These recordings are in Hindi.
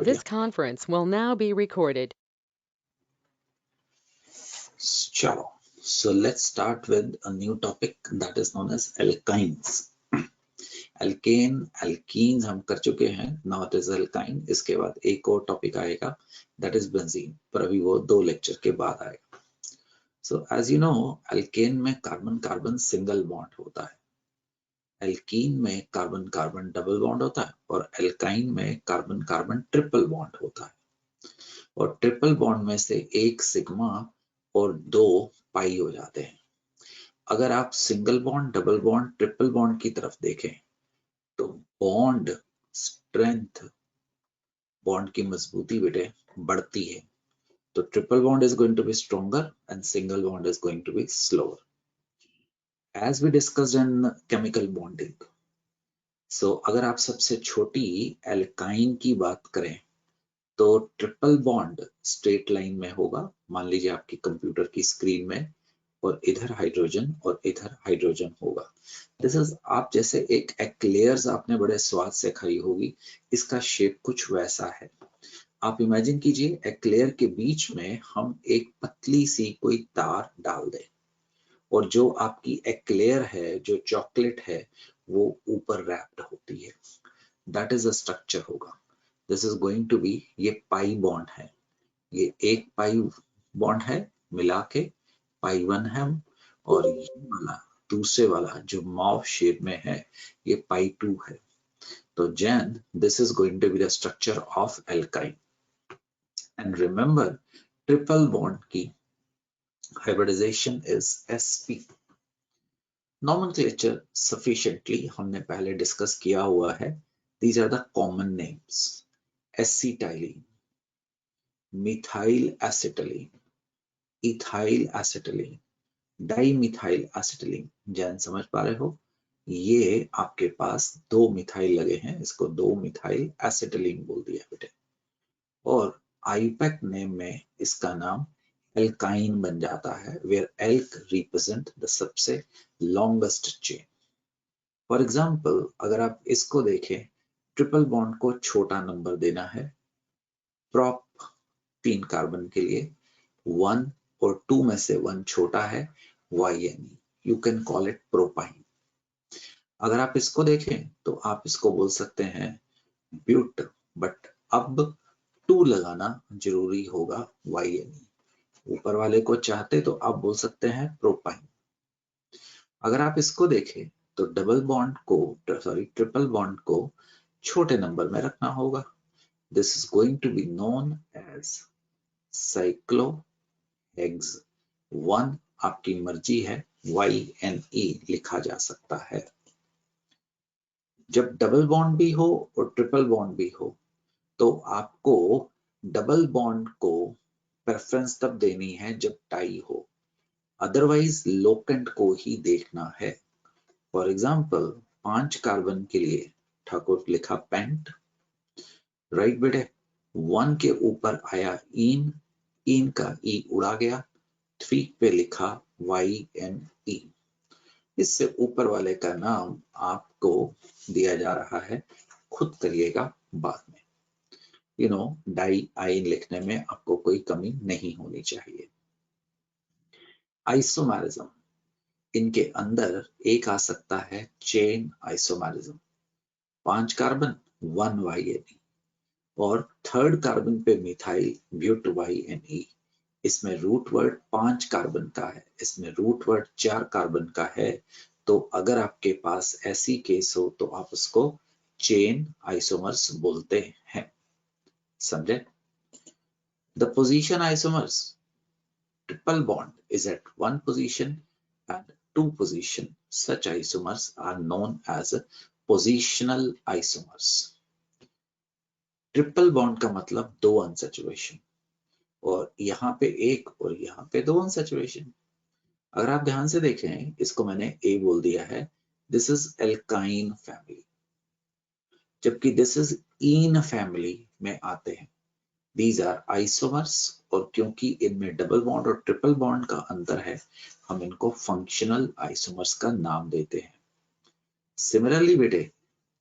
This conference will now be recorded. चलो, so let's start with a new topic that is known as alkynes. Alkane, alkenes हम कर चुके हैं. Now it is alkyne. इसके बाद एक और टॉपिक आएगा that is benzene. पर अभी वो 2 लेक्चर के बाद आएगा. So as you know, alkane में कार्बन कार्बन सिंगल बॉन्ड होता है. एल्कीन में कार्बन कार्बन डबल बॉन्ड होता है और एल्काइन में कार्बन कार्बन ट्रिपल बॉन्ड होता है. और ट्रिपल बॉन्ड में से एक सिग्मा और 2 पाई हो जाते हैं. अगर आप single bond, double bond, triple bond की तरफ देखें तो बॉन्ड स्ट्रेंथ, बॉन्ड की मजबूती बेटे बढ़ती है. तो triple bond is going to be stronger and single bond is going to be slower. As we discussed in chemical bonding, so अगर आप सबसे छोटी एल्काइन की बात करें तो ट्रिपल बॉन्ड स्ट्रेट लाइन में होगा. मान लीजिए आपकी कंप्यूटर की स्क्रीन में, और इधर हाइड्रोजन और इधर हाइड्रोजन होगा. दिस इज, आप जैसे एक एक्लेयर्स आपने बड़े स्वाद से खाई होगी, इसका शेप कुछ वैसा है. आप इमेजिन कीजिए एक्लेयर के बीच में हम एक पतली सी कोई तार डाल दें और जो आपकी एक्लेयर है, जो चॉकलेट है, वो ऊपर रैप्ड होती है. दैट इज अ स्ट्रक्चर होगा. This is going to be, ये पाई बॉन्ड है, ये एक पाई बॉन्ड है मिला के पाई 1 है, और ये वाला दूसरे वाला जो मॉव शेप में है ये पाई 2 है. तो Jain this is going to be the structure of alkyne. And remember, triple bond की hybridization is sp. nomenclature sufficiently हमने पहले डिस्कस किया हुआ है. these are the common names: acetylene, methyl acetylene, ethyl acetylene, dimethyl acetylene. Jain समझ पा रहे हो? ये आपके पास 2 मिथाइल लगे हैं, इसको 2 मिथाइल एसिटिलीन बोल दिया बेटे. और आईपैक नेम में इसका नाम एल्काइन बन जाता है, where elk represent the सबसे longest chain. फॉर एग्जाम्पल, अगर आप इसको देखें, ट्रिपल बॉन्ड को छोटा नंबर देना है. प्रॉप 3 कार्बन के लिए 1 और 2 में से 1 छोटा है, YNE. You can call it propyne. अगर आप इसको देखें तो आप इसको बोल सकते हैं ब्यूट, बट अब 2 लगाना जरूरी होगा, YNE. ऊपर वाले को चाहते तो आप बोल सकते हैं प्रोपाइन. अगर आप इसको देखें तो डबल बॉन्ड को, सॉरी ट्रिपल बॉन्ड को छोटे नंबर में रखना होगा. This is going to be known as cyclohex 1. आपकी मर्जी है, YNE लिखा जा सकता है. जब डबल बॉन्ड भी हो और ट्रिपल बॉन्ड भी हो तो आपको डबल बॉन्ड को प्रेफरेंस तब देनी है जब टाई हो, अदरवाइज लोकेंट को ही देखना है. फॉर एग्जाम्पल, 5 कार्बन के लिए ठाकुर लिखा पेंट, राइट बेटे. 1 के ऊपर आया इन, इन का ई उड़ा गया, 3 पे लिखा YNE. इससे ऊपर वाले का नाम आपको दिया जा रहा है, खुद करिएगा बाद में. यू नो, डाई आइन लिखने में आपको कोई कमी नहीं होनी चाहिए. आइसोमेरिज्म, इनके अंदर एक आ सकता है चेन आइसोमेरिज्म. 5 कार्बन 1 YNE, और 3rd कार्बन पे मिथाइल ब्यूट YNE. इसमें रूट वर्ड 5 कार्बन का है, इसमें रूट वर्ड 4 कार्बन का है. तो अगर आपके पास ऐसी केस हो तो आप उसको चेन आइसोमर्स बोलते हैं. समझे? The position isomers, triple bond is at one position and 2 position. Such isomers are known as positional isomers. Triple bond का मतलब 2 अनसैचुरेशन, और यहाँ पे 1 और यहाँ पे 2 अनसैचुरेशन. अगर आप ध्यान से देखें, इसको मैंने A बोल दिया है. दिस इज एल्काइन फैमिली, जबकि दिस इज इन फैमिली में आते हैं. These are isomers, और क्योंकि इनमें डबल बॉन्ड और ट्रिपल बॉन्ड का अंतर है, हम इनको फंक्शनल आइसोमर्स का नाम देते हैं. सिमिलरली बेटे,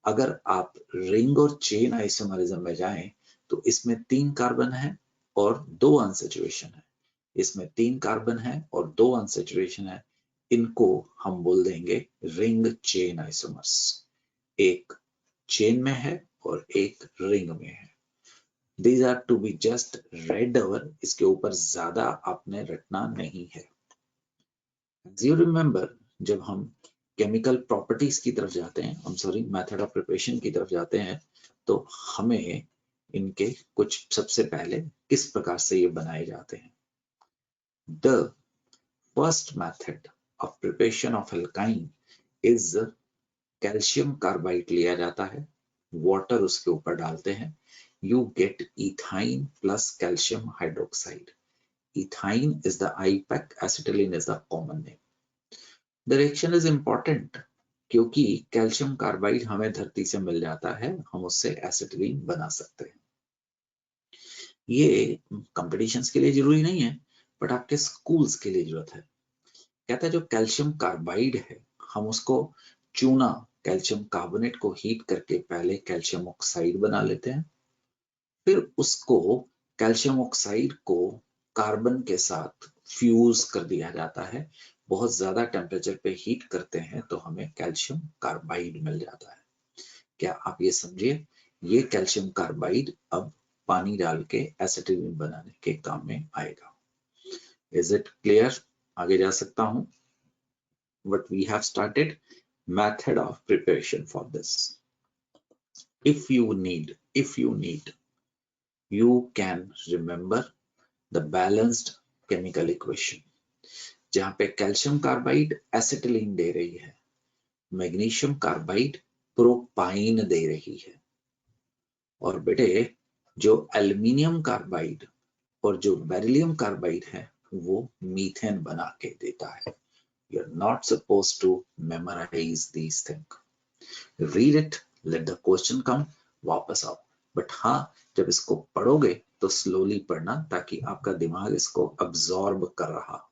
अगर आप रिंग और चेन आइसोमरिज्म में जाएं तो इसमें 3 कार्बन है और 2 अनसैचुरेशन है, इसमें 3 कार्बन है और 2 अनसैचुरेशन है, इनको हम बोल देंगे रिंग चेन आइसोमर्स। एक चेन में है और एक रिंग में है। These are to be just read over, इसके ऊपर ज्यादा आपने रटना नहीं है। As you remember, जब हम केमिकल प्रॉपर्टीज की तरफ जाते हैं, सॉरी मेथड ऑफ प्रिपरेशन की तरफ जाते हैं, तो हमें इनके कुछ सबसे पहले किस प्रकार से ये बनाए जाते हैं। The first method of preparation of alkyne is calcium carbide लिया जाता है, वाटर उसके ऊपर डालते हैं, you get ethyne plus calcium hydroxide. Ethyne is the IPAC, acetylene is the common name. The reaction is important क्योंकि कैल्शियम कार्बाइड हमें धरती से मिल जाता है, हम उससे एसिटिलीन बना सकते हैं। ये कंपटीशंस के लिए जरूरी नहीं है, बट आपके स्कूल्स के लिए जरूरत है। कहता है जो कैल्शियम कार्बाइड है, हम उसको चूना कैल्शियम कार्बोनेट को हीट करके पहले कैल्शियम ऑक्साइड बना लेते हैं, फिर उसको कैल्शियम ऑक्साइड को कार्बन के साथ फ्यूज कर दिया जाता है, बहुत ज्यादा टेम्परेचर पे हीट करते हैं तो हमें कैल्शियम कार्बाइड मिल जाता है। क्या आप ये समझिए, ये कैल्शियम कार्बाइड अब पानी डाल के एसिटिलीन बनाने के काम में आएगा। Is it clear? आगे जा सकता हूं। What we have started, method of preparation for this. If you need, you can remember the balanced chemical equation, जहां पे कैल्शियम कार्बाइड एसिटिलीन दे रही है, मैग्नीशियम कार्बाइड प्रोपाइन दे रही है, और बेटे जो एल्युमिनियम कार्बाइड और जो बेरिलियम कार्बाइड है वो मीथेन बना के देता है। You're not supposed to memorize these things. Read it, let the question come, वापस आओ। बट हाँ, जब इसको पढ़ोगे तो स्लोली पढ़ना ताकि आपका दिमाग इसको अब्सॉर्ब कर रहा हो।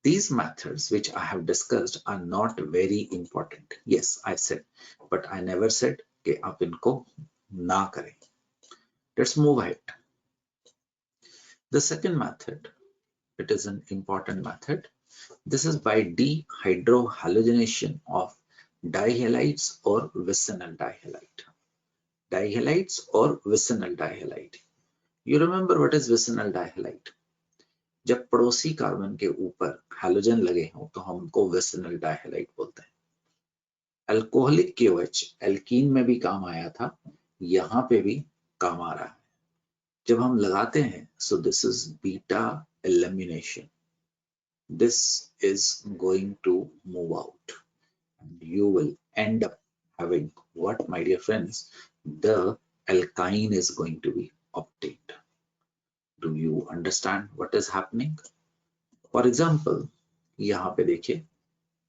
These methods which I have discussed are not very important. Yes, I said, but I never said कि आप इनको ना करें। Let's move ahead. The second method, it is an important method. This is by dehydrohalogenation of dihalides or vicinal dihalide. Dihalides or vicinal dihalide. You remember what is vicinal dihalide? जब पड़ोसी कार्बन के ऊपर हैलोजन लगे हो तो हम उनको विसिनल डाइहैलाइड बोलते हैं। अल्कोहलिक KOH एल्कीन में भी काम आया था, यहां पे भी काम आ रहा है। जब हम लगाते हैं, so this is beta elimination, this is going to move out and you will end up having what, my dear friends? The alkyne is going to be obtained. Do you understand what is happening? For example, यहाँ पे देखिए,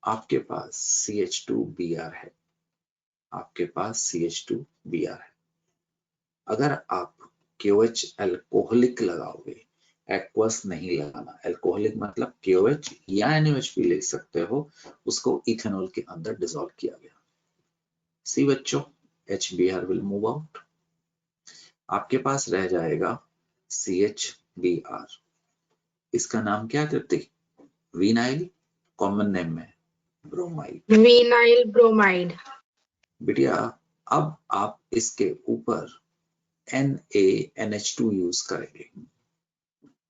आपके पास CH2Br है, आपके पास CH2Br है। अगर आप KOH अल्कोहलिक लगाओगे, एक्वस नहीं लगाना। अल्कोहलिक मतलब KOH या NaOH भी ले सकते हो, उसको इथेनॉल के अंदर डिसॉल्व किया गया। सी बच्चों, HBr will move out, आपके पास रह जाएगा CHBr। इसका नाम क्या करते? विनाइल, कॉमन नेम में ब्रोमाइड, विनाइल ब्रोमाइड। बिटिया अब आप इसके ऊपर NaNH2 यूज करेंगे,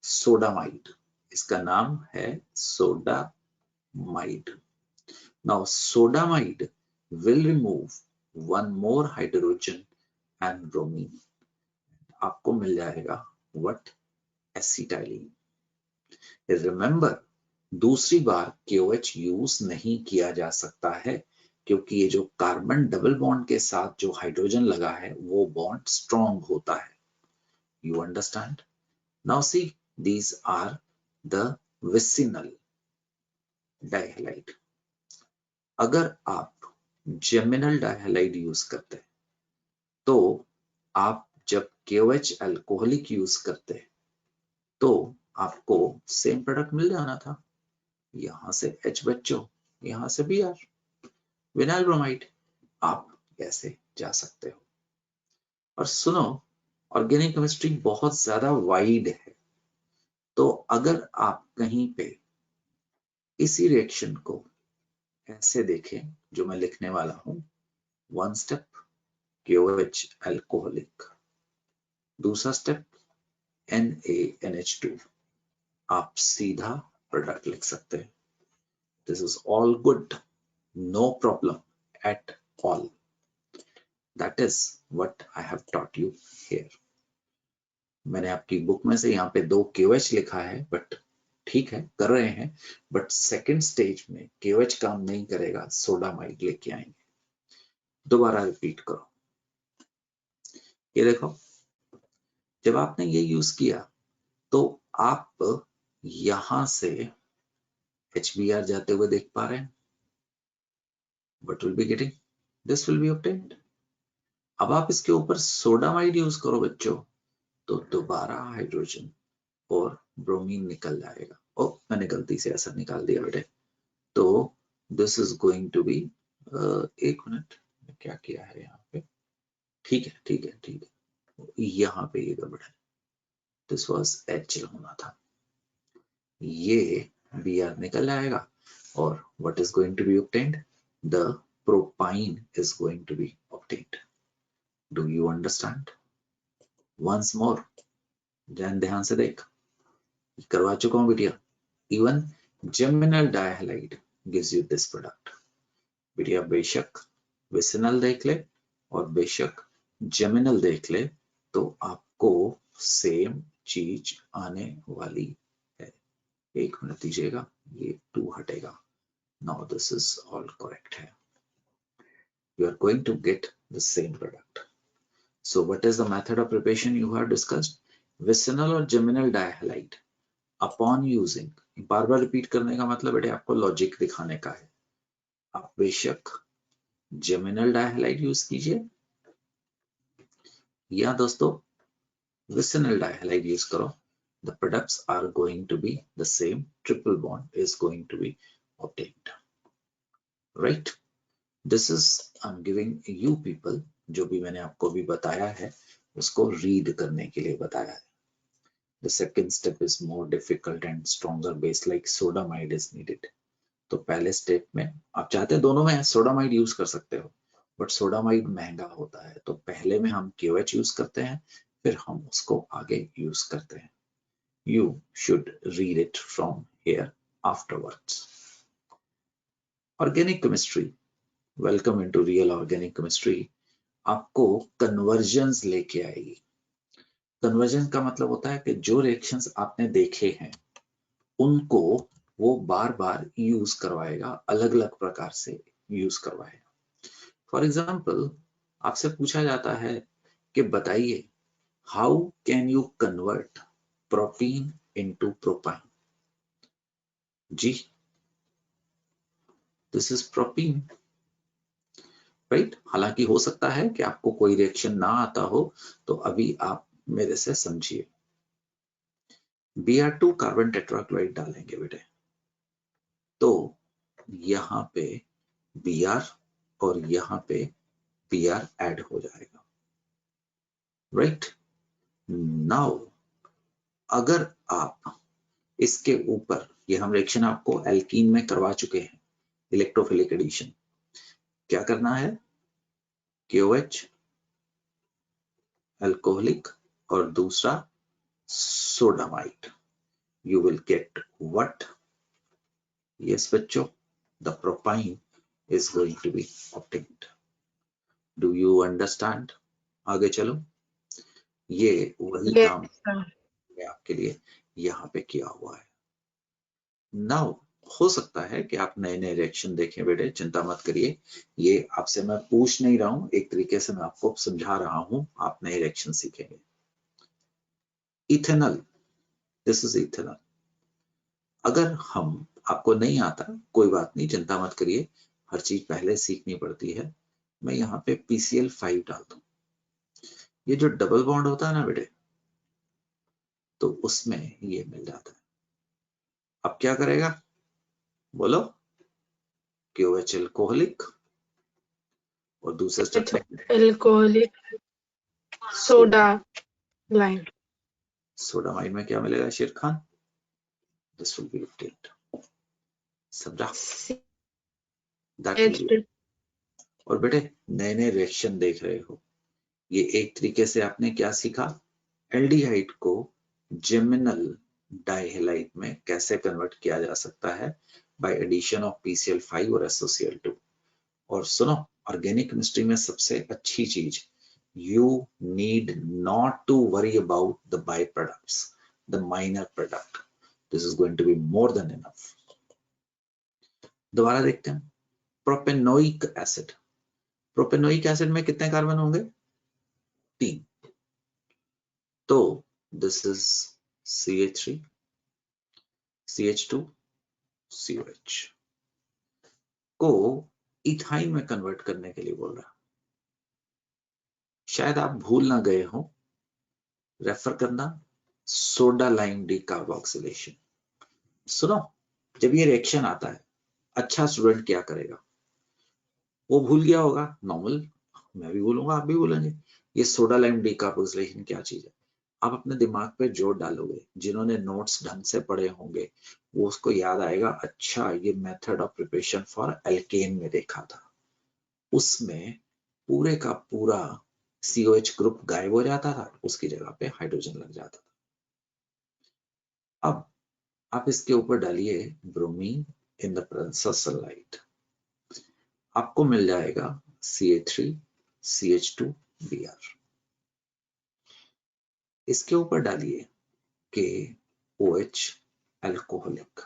सोडामाइड, इसका नाम है sodamide. Now sodamide will remove one more hydrogen and bromine, आपको मिल जाएगा what? एसिटाइलिन। रिमेंबर, दूसरी बार KOH यूज नहीं किया जा सकता है क्योंकि ये जो कार्बन डबल बॉन्ड के साथ जो हाइड्रोजन लगा है वो बॉन्ड स्ट्रॉन्ग होता है। You understand? Now see, these are the vicinal dihalide. अगर आप जेमिनल डाइहैलाइड यूज करते हैं तो आप जब KOH अल्कोहलिक यूज करते हैं तो आपको सेम प्रोडक्ट मिल जाना था, यहां से H बच्चों, यहां से Br, विनाइल ब्रोमाइड। आप ऐसे जा सकते हो। और सुनो, ऑर्गेनिक केमिस्ट्री बहुत ज्यादा वाइड है, तो अगर आप कहीं पे इसी रिएक्शन को ऐसे देखें जो मैं लिखने वाला हूं, वन स्टेप KOH अल्कोहलिक, दूसरा स्टेप NaNH2, आप सीधा प्रोडक्ट लिख सकते हैं. This is all good, no problem at all. That is what I have taught you here. मैंने आपकी बुक में से यहाँ पे 2 KOH लिखा है, बट ठीक है कर रहे हैं, बट सेकेंड स्टेज में KOH काम नहीं करेगा, सोडामाइड लेके आएंगे. दोबारा रिपीट करो. ये देखो, जब आपने ये यूज किया तो आप यहां से HBr जाते हुए देख पा रहे हैं. What will be getting? This will be obtained. अब आप इसके ऊपर सोडामाइड यूज करो बच्चों, तो दोबारा हाइड्रोजन और ब्रोमीन निकल जाएगा. ओ, मैंने गलती से ऐसा निकाल दिया बेटे. तो this is going to be, एक मिनट, क्या किया है यहाँ पे? ठीक है ठीक है ठीक है, यहाँ पे ये गड़बड़ है. दिस वाज H होना था, ये Br निकल जाएगा और what is going to be obtained? The propine is going to be obtained. Do you understand? Once more, ध्यान से देख, करवा चुका हूं बिटिया. Even geminal dihalide gives you this product. बिटिया बेशक विसिनल देख ले और बेशक जेमिनल देख ले, तो आपको सेम चीज आने वाली है. एक मिनट दीजिएगा, ये 2 हटेगा. Now this is all correct है. You are going to get the same product. So what is the method of preparation you have discussed? Vicinal और geminal dihalide upon using, बार बार रिपीट करने का मतलब बेटे आपको लॉजिक दिखाने का है. आप बेशक geminal dihalide यूज कीजिए या दोस्तों vicinal dihalide यूज करो. The products are going to be the same. Triple bond is going to be obtained. Right? This is I'm giving you people, जो भी मैंने आपको भी बताया है उसको रीड करने के लिए बताया है. The second step is more difficult and stronger base like sodamide is needed. तो पहले स्टेप में आप चाहते हैं दोनों में सोडामाइड यूज कर सकते हो, बट सोडामाइड महंगा होता है, तो पहले में हम KOH यूज करते हैं, फिर हम उसको आगे यूज करते हैं. You should read it from here afterwards. Organic chemistry, welcome into real organic chemistry, आपको कन्वर्जन्स लेके आएगी. कन्वर्जन का मतलब होता है कि जो रिएक्शंस आपने देखे हैं उनको वो बार बार यूज करवाएगा, अलग अलग प्रकार से यूज करवाएगा. फॉर एग्जाम्पल, आपसे पूछा जाता है कि बताइए how can you convert propene into propyne. जी, दिस इज प्रोपीन, राइट. हालांकि हो सकता है कि आपको कोई रिएक्शन ना आता हो, तो अभी आप मेरे से समझिए. Br2 कार्बन टेट्राक्लोराइड डालेंगे बेटे, तो यहाँ पे Br और यहाँ पे Br ऐड हो जाएगा. राइट नाउ अगर आप इसके ऊपर, ये हम रिएक्शन आपको एल्कीन में करवा चुके हैं, इलेक्ट्रोफिलिक एडिशन. क्या करना है? KOH अल्कोहलिक और दूसरा sodamide. You will get what? Yes बच्चों, the propine is going to be obtained. Do you understand? आगे चलो. ये वही Yes, काम sir. मैं आपके लिए यहाँ पे किया हुआ है. Now हो सकता है कि आप नए नए रिएक्शन देखें बेटे, चिंता मत करिए. ये आपसे मैं पूछ नहीं रहा हूं, एक तरीके से मैं आपको समझा रहा हूं, आप नए रिएक्शन सीखेंगे. Ethanol, this is ethanol. अगर हम, आपको नहीं आता कोई बात नहीं, चिंता मत करिए, हर चीज पहले सीखनी पड़ती है. मैं यहाँ पे PCl5 डाल दूं. ये जो डबल बॉन्ड होता है ना बेटे, तो उसमें ये मिल जाता है. अब क्या करेगा बोलो? KOH अल्कोहलिक और दूसरे स्टेप में Alcoholic soda. Blind. सोडामाइड में क्या मिलेगा शेर Khan? This will be obtained. समझा? That will be. और बेटे नए नए रिएक्शन देख रहे हो, ये एक तरीके से आपने क्या सीखा, एल्डिहाइड को जेमिनल डाइहेलाइड में कैसे कन्वर्ट किया जा सकता है बाय एडिशन ऑफ PCl5 और SOCl2. और सुनो, ऑर्गेनिक केमिस्ट्री में सबसे अच्छी चीज, you need not to worry about the byproducts, the minor product. This is going to be more than enough. दोबारा देखते हैं, प्रोपेनोइक एसिड. प्रोपेनोइक एसिड में कितने कार्बन होंगे? 3. तो this is CH3, CH2, COH को इथाइन में कन्वर्ट करने के लिए बोल रहा. शायद आप भूल ना गए हो, रेफर करना सोडा लाइम डीकार्बोक्सिलेशन. सुनो, जब ये रिएक्शन आता है, अच्छा स्टूडेंट क्या करेगा? वो भूल गया होगा, नॉर्मल, मैं भी भूलूंगा, आप भी भूलेंगे. ये सोडा लाइम डीकार्बोक्सिलेशन क्या चीज है? आप अपने दिमाग पे जोर डालोगे, जिन्होंने नोट्स ढंग से पढ़े होंगे वो उसको याद आएगा, अच्छा ये method of preparation for alkane में देखा था, उसमें पूरे का पूरा COH ग्रुप गायब हो जाता था, उसकी जगह पे हाइड्रोजन लग जाता था. अब आप इसके ऊपर डालिए bromine in the presence of sunlight, आपको मिल जाएगा CH3, CH2Br. इसके ऊपर डालिए KOH अल्कोहलिक.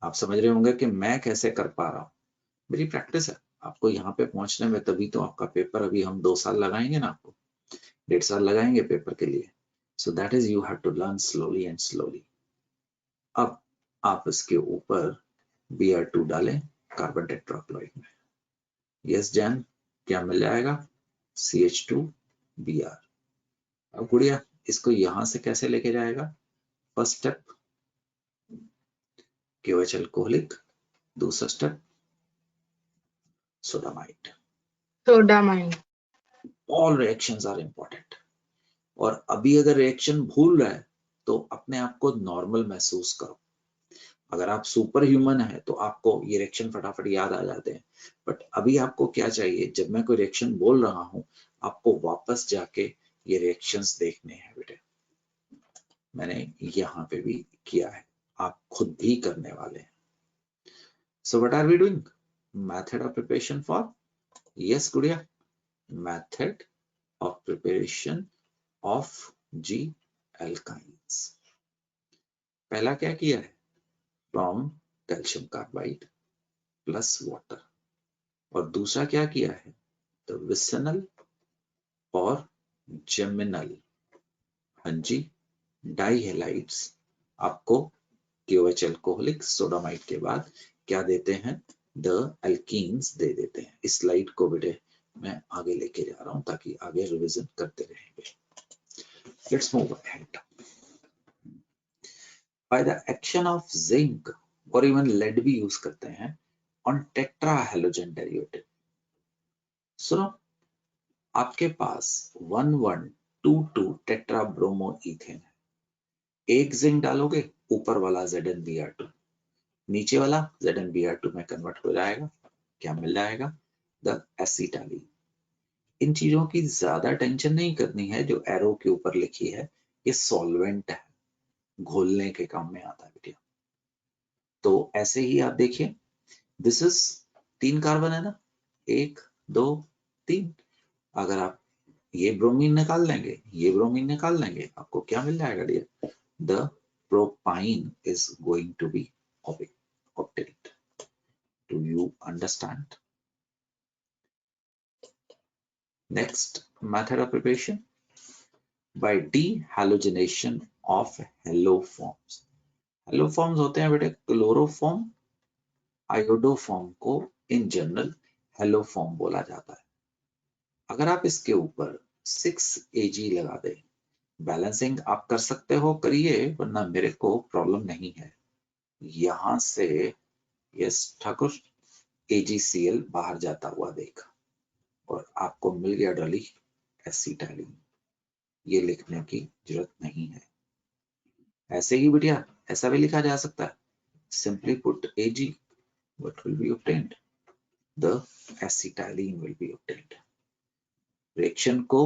आप समझ रहे होंगे कि मैं कैसे कर पा रहा हूं, मेरी प्रैक्टिस है. आपको यहाँ पे पहुंचने में तभी तो आपका पेपर, अभी हम 2 साल लगाएंगे ना, आपको 1.5 साल लगाएंगे पेपर के लिए. So that is you have to learn slowly and slowly. अब आप इसके ऊपर Br2 डालें कार्बन टेट्राक्लोराइड में. यस जैन, क्या मिल जाएगा? CH2Br. अब गुड़िया इसको यहां से कैसे लेके जाएगा? फर्स्ट स्टेप KOH अल्कोहलिक, दूसरा step sodamide. Sodamine. All reactions are important. और अभी अगर रिएक्शन भूल रहा है तो अपने आप को नॉर्मल महसूस करो. अगर आप सुपर ह्यूमन है तो आपको ये रिएक्शन फटाफट याद आ जाते हैं, बट अभी आपको क्या चाहिए, जब मैं कोई रिएक्शन बोल रहा हूं आपको वापस जाके ये रिएक्शंस देखने हैं बेटे. मैंने यहाँ पे भी किया है, आप खुद भी करने वाले हैं. So what are we doing? Method of preparation for, yes गुड़िया, method of preparation of G alkynes. पहला क्या किया है? From calcium carbide plus water. और दूसरा क्या किया है? द विसिनल और जेमिनल, हाँ जी, डाइहेलाइड्स. आपको KOH अल्कोहलिक सोडामाइड के बाद क्या देते हैं? द एल्कीन्स दे देते हैं. इस स्लाइड को बेटे मैं आगे लेके जा रहा हूं ताकि आगे रिवीजन करते रहेंगे. Let's move ahead. By the action of zinc or even lead भी यूज करते हैं on tetrahalogen derivative. सुनो, आपके पास 1122 टेट्राब्रोमोइथेन है. एक जिंक डालोगे, ऊपर वाला ZnBr2, नीचे वाला ZnBr2 में कन्वर्ट हो जाएगा. क्या मिल जाएगा? द एसिटालीन. इन चीजों की ज्यादा टेंशन नहीं करनी है, जो एरो के ऊपर लिखी है ये सॉल्वेंट है, घोलने के काम में आता है बेटा. तो ऐसे ही आप देखिए, दिस इज 3 कार्बन है ना, 1 2 3. अगर आप ये ब्रोमीन निकाल लेंगे, ये ब्रोमीन निकाल लेंगे, आपको क्या मिल जाएगा dear? The propyne is going to be obtained. Do you understand? Next method of preparation, by dehalogenation of haloforms. haloforms होते हैं बेटे क्लोरोफॉर्म, आयोडोफॉर्म को इन जनरल हेलोफॉर्म बोला जाता है. अगर आप इसके ऊपर 6 Ag लगा दें, बैलेंसिंग आप कर सकते हो, करिए, वरना मेरे को प्रॉब्लम नहीं है. यहां से यस ठाकुर AgCl बाहर जाता हुआ देखा और आपको मिल गया डली एसिटालीन. ये लिखने की जरूरत नहीं है। ऐसे ही बेटिया ऐसा भी लिखा जा सकता है, simply put Ag, what will be obtained? The acetylene will be obtained. Reaction को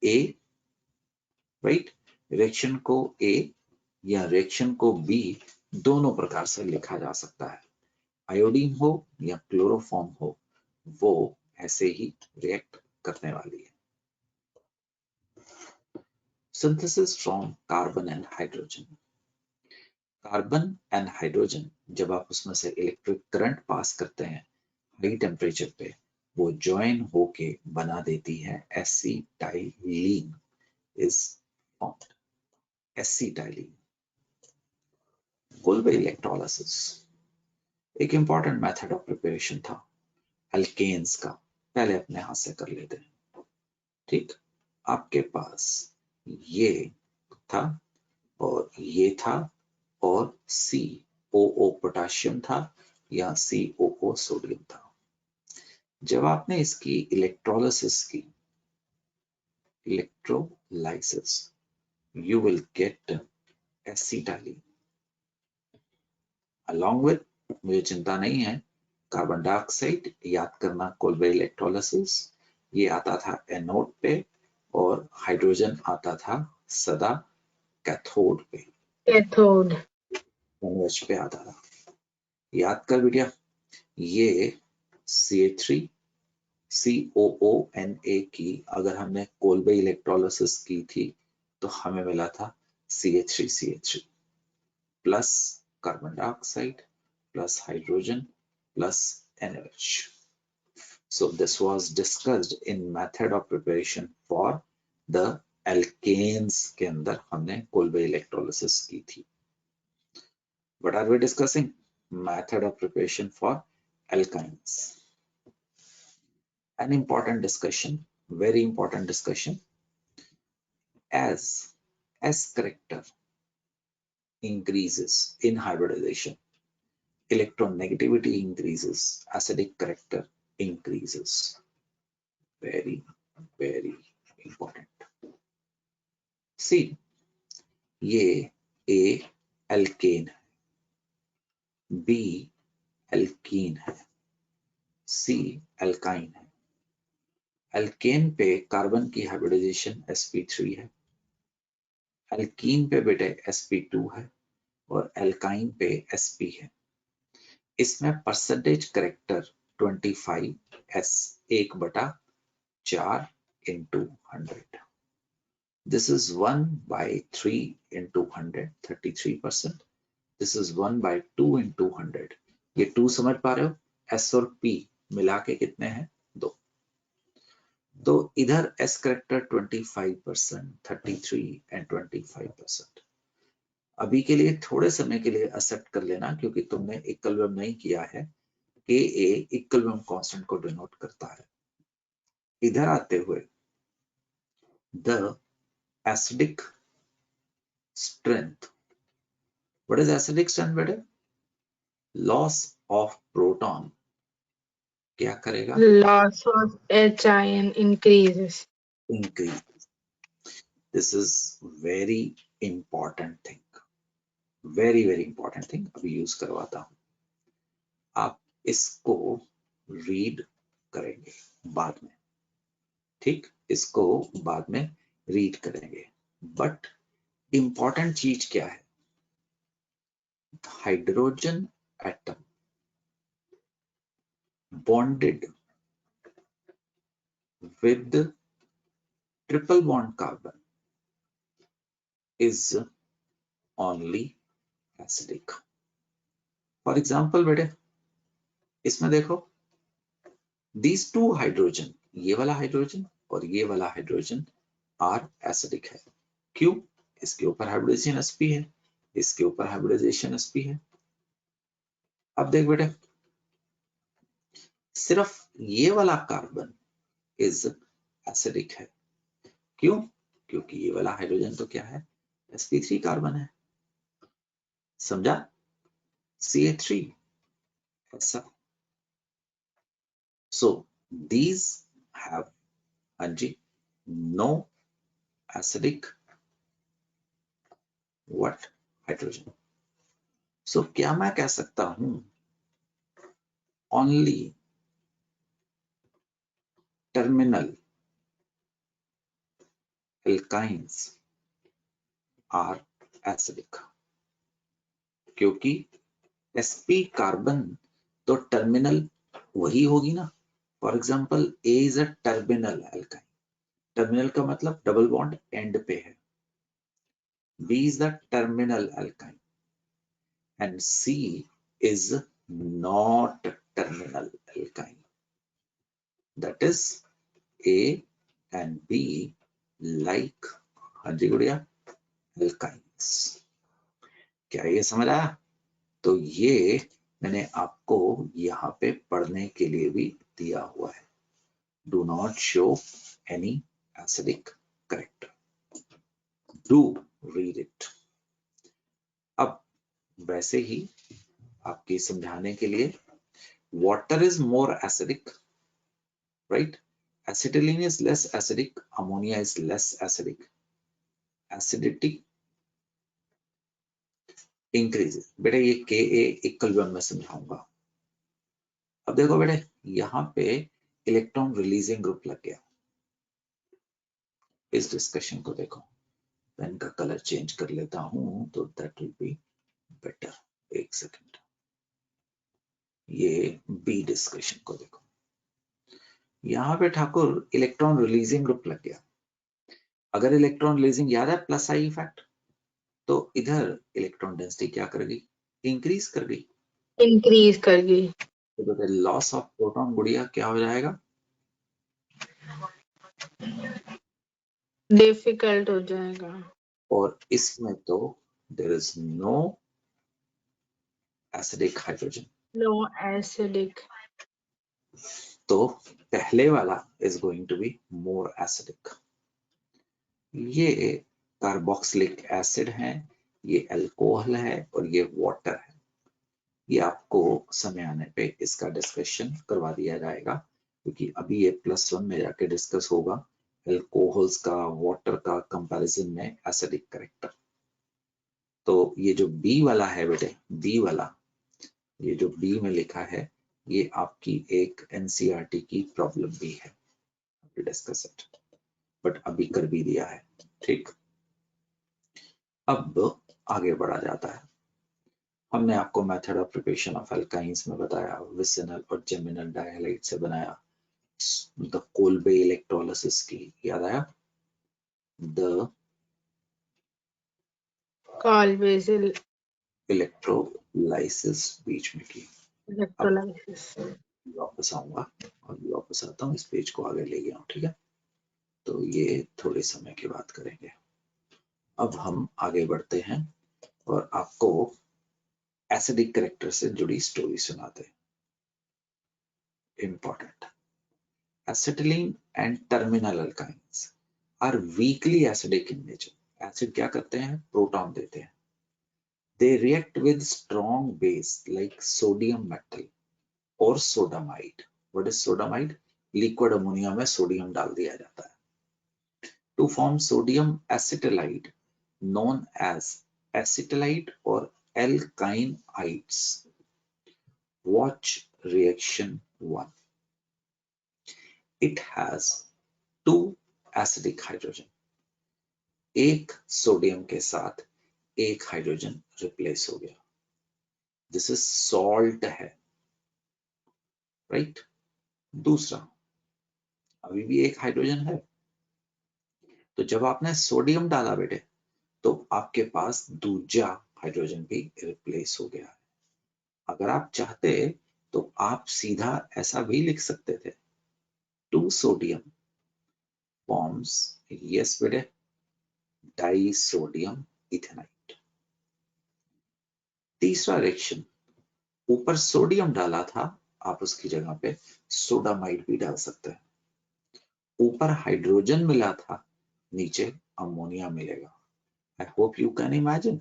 A, राइट, रिएक्शन को A या रिएक्शन को B दोनों प्रकार से लिखा जा सकता है। आयोडीन हो या क्लोरोफॉर्म हो, वो ऐसे ही रिएक्ट करने वाली है। Synthesis from carbon and hydrogen. Carbon and hydrogen जब आप उसमें से इलेक्ट्रिक करंट पास करते हैं हाई टेम्परेचर पे, वो ज्वाइन होके बना देती है एसिटाइलीन इज फॉर्म्ड। एसिटाइलीन। कोलबे इलेक्ट्रोलाइसिस एक इंपॉर्टेंट मेथड ऑफ प्रिपरेशन था अल्केन्स का। पहले अपने हाथ से कर लेते हैं। ठीक, आपके पास ये था और ये था और COO पोटाशियम था या COO सोडियम था। जब आपने इसकी इलेक्ट्रोलाइसिस की, electrolysis, you will get acetylene along with, मुझे चिंता नहीं है, कार्बन डाइऑक्साइड याद करना, कोलबे इलेक्ट्रोलाइसिस ये आता था एनोड पे और हाइड्रोजन आता था सदा कैथोड पे, कैथोड, NH पे आता था। याद कर बेटिया, ये CH3 COONA की अगर हमने कोलबे इलेक्ट्रोलाइसिस की थी तो हमें मिला था CH3 plus carbon dioxide plus hydrogen plus NaOH. So this was discussed in method of preparation for the alkanes के अंदर हमने कोलबे इलेक्ट्रोलिसिस की थी. What are we discussing? Method of preparation for alkynes. An important discussion, very important discussion. As S character increases in hybridization, electronegativity increases, acidic character increases. Very, very important. See, ये A एल्केन है, B एल्कीन है, C एल्काइन है। एल्केन पे कार्बन की हाइब्रिडाइजेशन sp3 है, एल्कीन पे बेटे sp2 है और एल्काइन पे sp है। इसमें percentage character 25s 1/4 into 100. This is 1/3 into 100, 33%. This is 1/2 into 100. ये 2 समझ पा रहे हो? S और P मिला के कितने हैं? 2. तो इधर S करेक्टर 25%, 33 and 25%. अभी के लिए थोड़े समय के लिए एक्सेप्ट कर लेना क्योंकि तुमने इक्विलिब्रियम नहीं किया है। Ka इक्विलिब्रियम कांस्टेंट को डिनोट करता है। इधर आते हुए the acidic strength. What is acidic strength बेटे? Loss of proton क्या करेगा? loss of H ion increases. Increase. This is very important thing. Very very important thing. अभी यूज करवाता हूं, आप इसको रीड करेंगे बाद में, ठीक, इसको बाद में रीड करेंगे। बट इंपॉर्टेंट चीज क्या है? Hydrogen atom bonded with triple bond carbon is only acidic. For example बेटे इसमें देखो, these two hydrogen, ये वाला हाइड्रोजन और ये वाला हाइड्रोजन आर एसिडिक है। क्यों? इसके ऊपर हाइब्रिडाइजेशन sp है, इसके ऊपर हाइब्रिडाइजेशन sp है। अब देख बेटे, सिर्फ ये वाला कार्बन इज एसिडिक है। क्यों? क्योंकि ये वाला हाइड्रोजन तो क्या है? sp3 कार्बन है। समझा? CH3 ऐसा। So these have no acidic what hydrogen. So क्या मैं कह सकता हूं only terminal alkynes are acidic, क्योंकि sp कार्बन तो टर्मिनल वही होगी ना। For example A is a terminal alkyne, terminal का मतलब डबल बॉन्ड एंड पे है। B is the terminal alkyne and C is not terminal alkyne. That is A and B like, हाँ जी गुड़िया, alkynes। क्या ये समझ आया? तो ये मैंने आपको यहाँ पे पढ़ने के लिए भी दिया हुआ है। Do not show any acidic character. Do read it. अब वैसे ही आपके समझाने के लिए, water is more acidic, right? Acetylene is less acidic, ammonia is less acidic. Acidity increases. बेटा ये Ka इक्वल में समझाऊंगा। अब देखो बेटे यहाँ पे इलेक्ट्रॉन रिलीजिंग ग्रुप लग गया। इस डिस्कशन को देखो, पेन का कलर चेंज कर लेता हूं तो दैट विल बी बेटर। एक सेकंड, ये बी डिस्कशन को देखो। यहाँ पे ठाकुर इलेक्ट्रॉन रिलीजिंग ग्रुप लग गया। अगर इलेक्ट्रॉन रिलीजिंग याद है प्लस आई इफेक्ट, तो इधर इलेक्ट्रॉन डेंसिटी क्या कर गई? इंक्रीज कर गई। इंक्रीज कर गई। तो लॉस ऑफ प्रोटॉन गुड़िया क्या हो जाएगा? डिफिकल्ट हो जाएगा। और इसमें तो there is no acidic hydrogen, no acidic. तो पहले वाला is going to be more acidic. ये कार्बोक्सिलिक एसिड है, ये अल्कोहल है और ये वाटर है। ये आपको समय आने पे इसका डिस्कशन करवा दिया जाएगा, क्योंकि अभी ये +1 में जाके डिस्कस होगा अल्कोहल्स का, वाटर का कंपैरिजन में एसिडिक कैरेक्टर। तो ये जो बी वाला है बेटे, बी वाला, ये जो बी में लिखा है, ये आपकी एक एनसीईआरटी की प्रॉब्लम भी है, डिस्कस इट, बट अभी कर भी दिया है। ठीक, अब आगे बढ़ा जाता है। हमने आपको method of preparation of alkynes में बताया, विसिनल और जेमिनल डायहाइड से बनाया। द कोल्बे इलेक्ट्रोलिसिस की याद आया? द कॉल्बे इलेक्ट्रोलाइसिस बीच में की। इलेक्ट्रोलाइसिस। वापस आऊंगा और वापस आता हूँ, इस पेज को आगे ले गया हूँ। ठीक है, तो ये थोड़े समय के बाद करेंगे। अब हम आगे बढ़ते हैं और आपको एसिडिक कैरेक्टर से जुड़ी स्टोरी सुनाते हैं, important. Acetylene and terminal alkynes are weakly acidic in nature. Acid क्या करते हैं? प्रोटॉन देते हैं। They react with strong base like sodium metal or sodamide. What is sodamide? Liquid ammonia में सोडियम डाल दिया जाता है to form sodium acetylide known as acetylide or alkynides. Watch reaction 1. It has 2 acidic hydrogen. एक सोडियम के साथ एक हाइड्रोजन रिप्लेस हो गया। दिस इज सॉल्ट है, राइट? दूसरा, अभी भी एक हाइड्रोजन है, तो जब आपने सोडियम डाला बेटे, तो आपके पास दूसरा हाइड्रोजन भी रिप्लेस हो गया। अगर आप चाहते तो आप सीधा ऐसा भी लिख सकते थे, 2 सोडियम फॉर्म्स, यस बेटे, डाइसोडियम इथेनाइट। तीसरा रिएक्शन, ऊपर सोडियम डाला था, आप उसकी जगह पे सोडामाइड भी डाल सकते हैं। ऊपर हाइड्रोजन मिला था, नीचे अमोनिया मिलेगा। आई hope you can imagine,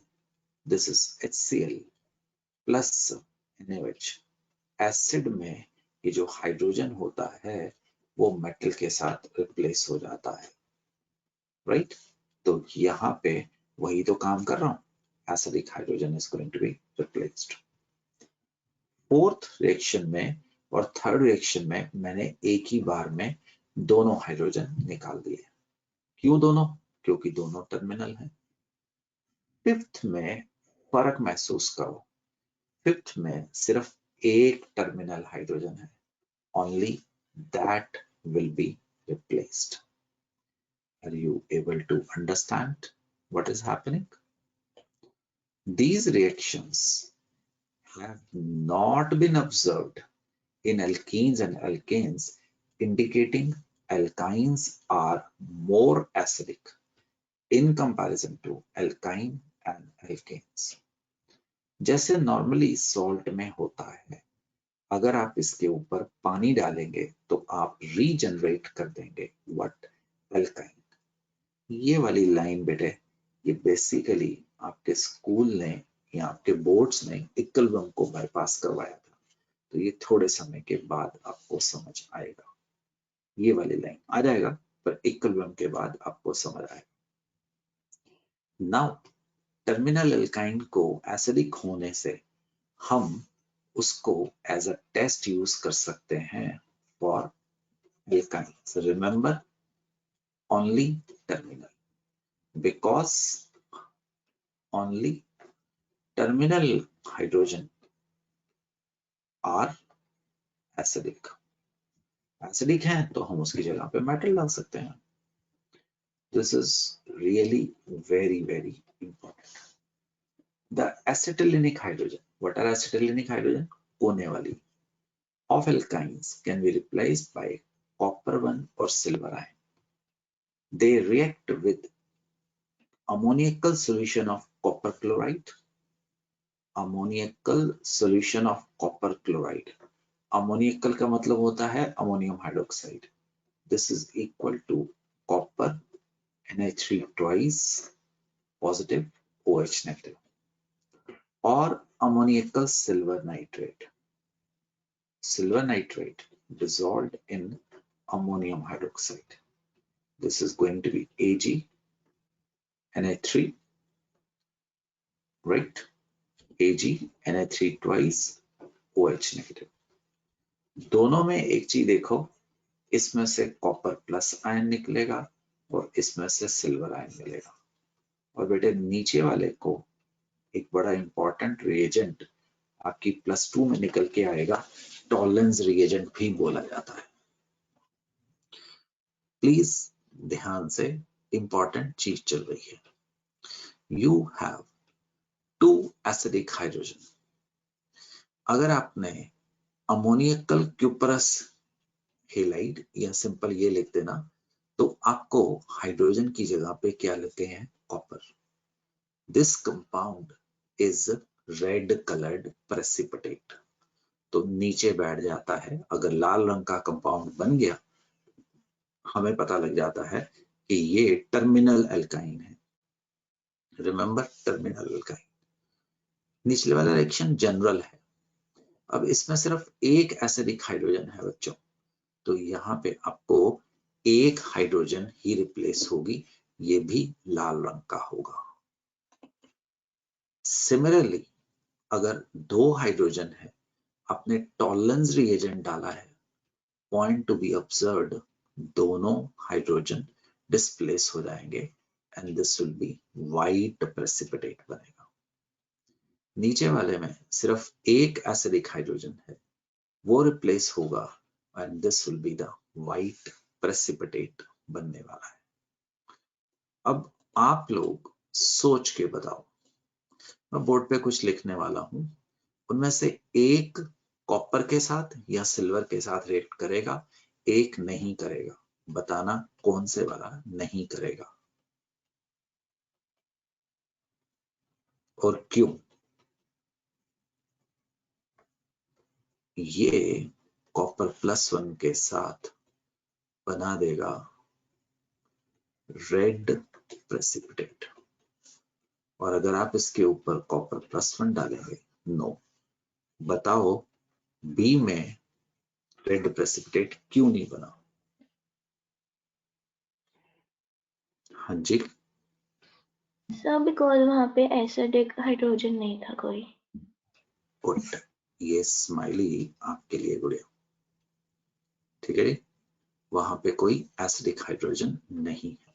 this is HCl plus NaOH। Acid में ये जो हाइड्रोजन होता है वो मेटल के साथ रिप्लेस हो जाता है, राइट? तो यहाँ पे वही तो काम कर रहा हूँ, acidic hydrogen is going to be replaced. Fourth reaction में और थर्ड रिएक्शन में मैंने एक ही बार में दोनों हाइड्रोजन निकाल दिए। क्यों दोनों? क्योंकि दोनों टर्मिनल हैं। फिफ्थ में फर्क महसूस करो, फिफ्थ में सिर्फ एक टर्मिनल हाइड्रोजन है, only that will be replaced. Are you able to understand what is happening? These reactions have not been observed in alkenes and alkanes, indicating alkynes are more acidic in comparison to alkyne and alkanes. जैसे नॉर्मली सॉल्ट में होता है, अगर आप इसके ऊपर पानी डालेंगे तो आप रीजनरेट कर देंगे व्हाट? एल्काइन। ये वाली लाइन बेटे, ये बेसिकली आपके स्कूल ने या आपके बोर्ड्स ने इक्विलिब्रियम को बाईपास करवाया था, तो ये थोड़े समय के बाद आपको समझ आएगा। ये वाली लाइन आ जाएगा, पर इक्विलिब्रियम के बाद आपको समझ आएगा। नाउ टर्मिनल एल्काइन को एसिडिक होने से हम उसको एज अ टेस्ट यूज कर सकते हैं for alkynes. Remember, only terminal, because only terminal hydrogen are acidic. Acidic है तो हम उसकी जगह पे मेटल डाल सकते हैं। This is really very very important. The acetylenic hydrogen, what are acetylenic hydrogen? कोने वाली of alkynes can be replaced by copper 1 or silver ion. They react with ammoniacal solution of copper chloride. Ammoniacal solution of copper chloride. Ammoniacal का मतलब होता है ammonium hydroxide. This is equal to copper Na3 twice positive OH negative. और ammoniacal silver nitrate. Silver nitrate dissolved in ammonium hydroxide. This is going to be Ag Na3, right? Ag Na3 twice OH negative. दोनों में एक चीज देखो, इसमें से कॉपर प्लस आयन निकलेगा और इसमें से सिल्वर आयन मिलेगा। और बेटे नीचे वाले को एक बड़ा इंपॉर्टेंट रिएजेंट आपकी +2 में निकल के आएगा, टॉलरेंस रिएजेंट भी बोला जाता है। प्लीज ध्यान से, इंपॉर्टेंट चीज चल रही है। You have 2 acidic hydrogen. अगर आपने अमोनियकल क्यूपरस हेलाइड या सिंपल ये लिख देना, तो आपको हाइड्रोजन की जगह पे क्या लिखते हैं? Copper. This compound is red coloured precipitate. तो नीचे बैठ जाता है। अगर लाल रंग का कंपाउंड बन गया, हमें पता लग जाता है कि ये टर्मिनल एल्काइन है। Remember, terminal alkyne. निचले वाला रिएक्शन जनरल है। अब इसमें सिर्फ एक एसिडिक हाइड्रोजन है बच्चों, तो यहाँ पे आपको एक हाइड्रोजन ही रिप्लेस होगी, ये भी लाल रंग का होगा। सिमिलरली अगर 2 हाइड्रोजन है, आपने टॉलरेंस रिएजेंट डाला है, पॉइंट टू बी ऑब्जर्व्ड, दोनों हाइड्रोजन डिस्प्लेस हो जाएंगे and this will be white precipitate बनेगा। नीचे वाले में सिर्फ एक एसिडिक हाइड्रोजन है, वो रिप्लेस होगा and this will be the white precipitate बनने वाला है। अब आप लोग सोच के बताओ, मैं बोर्ड पे कुछ लिखने वाला हूं, उनमें से एक कॉपर के साथ या सिल्वर के साथ रिएक्ट करेगा, एक नहीं करेगा। बताना कौन से वाला नहीं करेगा और क्यों? ये कॉपर +1 के साथ बना देगा रेड प्रेसिपिटेट, और अगर आप इसके ऊपर कॉपर +1 डालेंगे, नो। बताओ बी में रेड प्रेसिपिटेट क्यों नहीं बना? हाँ जी, सर बिकॉज वहाँ पे एसिडिक हाइड्रोजन नहीं था कोई। गुड, ये स्माइली आपके लिए गुड़िया, ठीक है जी, वहां पे कोई एसिडिक हाइड्रोजन नहीं है।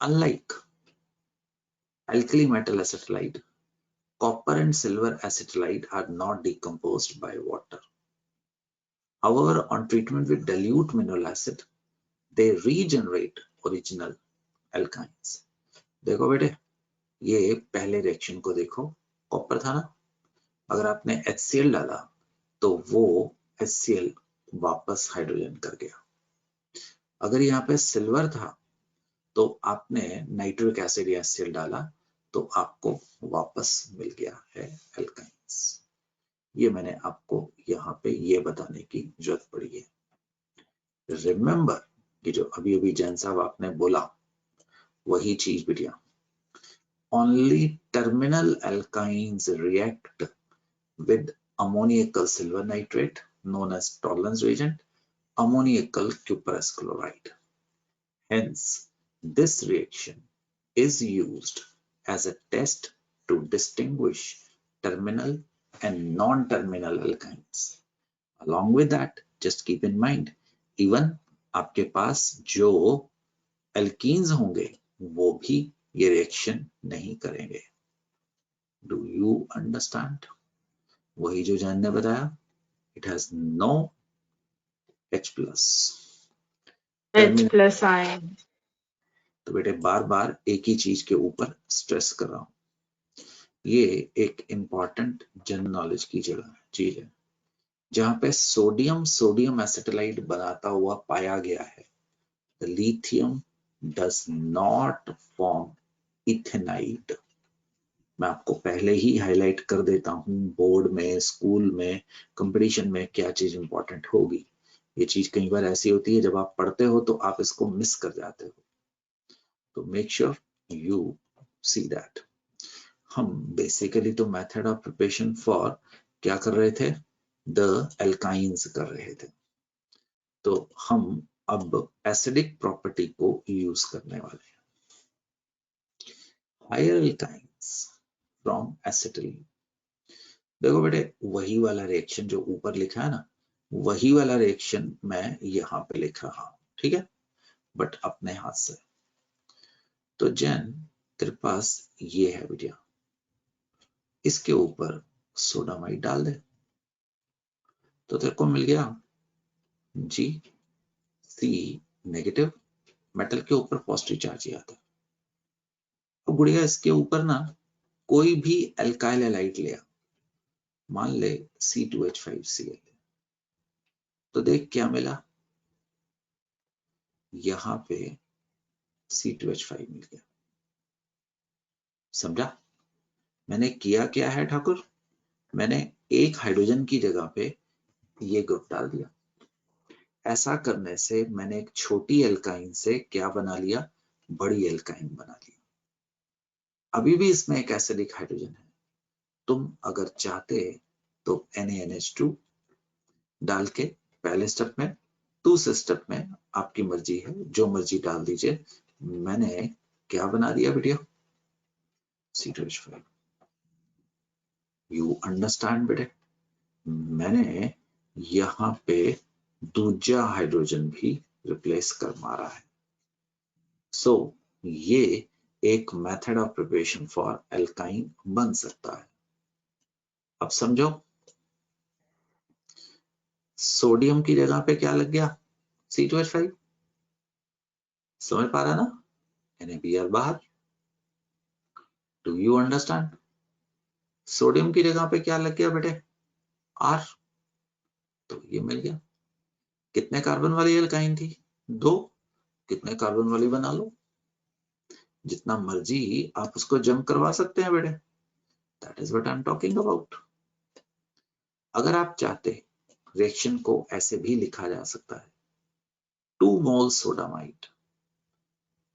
Unlike alkali metal acetylide, copper and silver acetylide are not decomposed by water. However, on treatment with dilute mineral acid, they regenerate original alkynes. देखो बेटे, ये पहले रिएक्शन को देखो, कॉपर था ना, अगर आपने HCl डाला तो वो HCl वापस हाइड्रोजन कर गया। अगर यहाँ पे सिल्वर था तो आपने नाइट्रिक एसिड या HCl डाला तो आपको वापस मिल गया है एल्काइंस। ये मैंने आपको यहाँ पे ये बताने की जरूरत पड़ी है। रिमेंबर कि जो अभी अभी जैन साहब आपने बोला वही चीज बेटिया, only terminal alkynes react with ammoniacal silver nitrate known as tolerance reagent, ammoniacal cuprous chloride. Hence, this reaction is used as a test to distinguish terminal and non-terminal alkynes. Along with that, just keep in mind, even आपके पास जो alkenes होंगे वो भी ये reaction नहीं करेंगे। Do you understand? वही जो जैन ने बताया, it has no H plus. H plus ion. तो बेटे बार बार एक ही चीज के ऊपर स्ट्रेस कर रहा हूं, ये एक इंपॉर्टेंट जनरल नॉलेज की जगह चीज है। जहां पे सोडियम एसिटाइलाइड बनाता हुआ पाया गया है, the lithium does not form ethynide. मैं आपको पहले ही हाईलाइट कर देता हूं, बोर्ड में, स्कूल में, कंपटीशन में क्या चीज इंपॉर्टेंट होगी। ये चीज कई बार ऐसी होती है जब आप पढ़ते हो तो आप इसको मिस कर जाते हो, तो make sure you see that. हम बेसिकली तो मेथड ऑफ प्रिपरेशन फॉर क्या कर रहे थे, द एल्काइंस कर रहे थे, तो हम अब एसिडिक प्रॉपर्टी को यूज करने वाले हैं। Higher alkynes from acetylene. देखो बेटे, वही वाला रिएक्शन जो ऊपर लिखा है ना, वही वाला रिएक्शन मैं यहाँ पे लिख रहा हूं, ठीक है, बट अपने हाथ से। तो जैन तेरे पास ये है बेटिया, इसके ऊपर सोडामाइड डाल दे तो तेरे को मिल गया G नेगेटिव, मेटल के ऊपर पॉजिटिव चार्ज ही आता है। अब गुड़िया इसके ऊपर ना कोई भी एल्काइल हैलाइड लिया, मान ले C2H5Cl, तो देख क्या मिला, यहां पे C2H5 मिल गया। समझा मैंने किया क्या है ठाकुर, मैंने एक हाइड्रोजन की जगह पे ये ग्रुप डाल दिया। ऐसा करने से मैंने एक छोटी एल्काइन से क्या बना लिया, बड़ी एल्काइन बना लिया। अभी भी इसमें एक एसिडिक हाइड्रोजन है, तुम अगर चाहते तो NaNH2 डाल के पहले स्टेप में, दूसरे स्टेप में आपकी मर्जी है, जो मर्जी डाल दीजिए। मैंने क्या बना दिया बेटिया, C2H5। यू अंडरस्टैंड बेटे, मैंने यहाँ पे दूसरा हाइड्रोजन भी रिप्लेस कर मारा है। सो ये एक method of preparation for alkyne बन सकता है। अब समझो, सोडियम की जगह पे क्या लग गया, C2H5, समझ पा रहा ना, NaBr बाहर। Do you understand? सोडियम की जगह पे क्या लग गया बेटे, R, तो ये मिल गया। कितने कार्बन वाली एल्काइन थी, 2, कितने कार्बन वाली बना लो, जितना मर्जी आप उसको जंप करवा सकते हैं बेटे। That is what I am talking about. अगर आप चाहते रिएक्शन को ऐसे भी लिखा जा सकता है, 2 मोल सोडामाइड,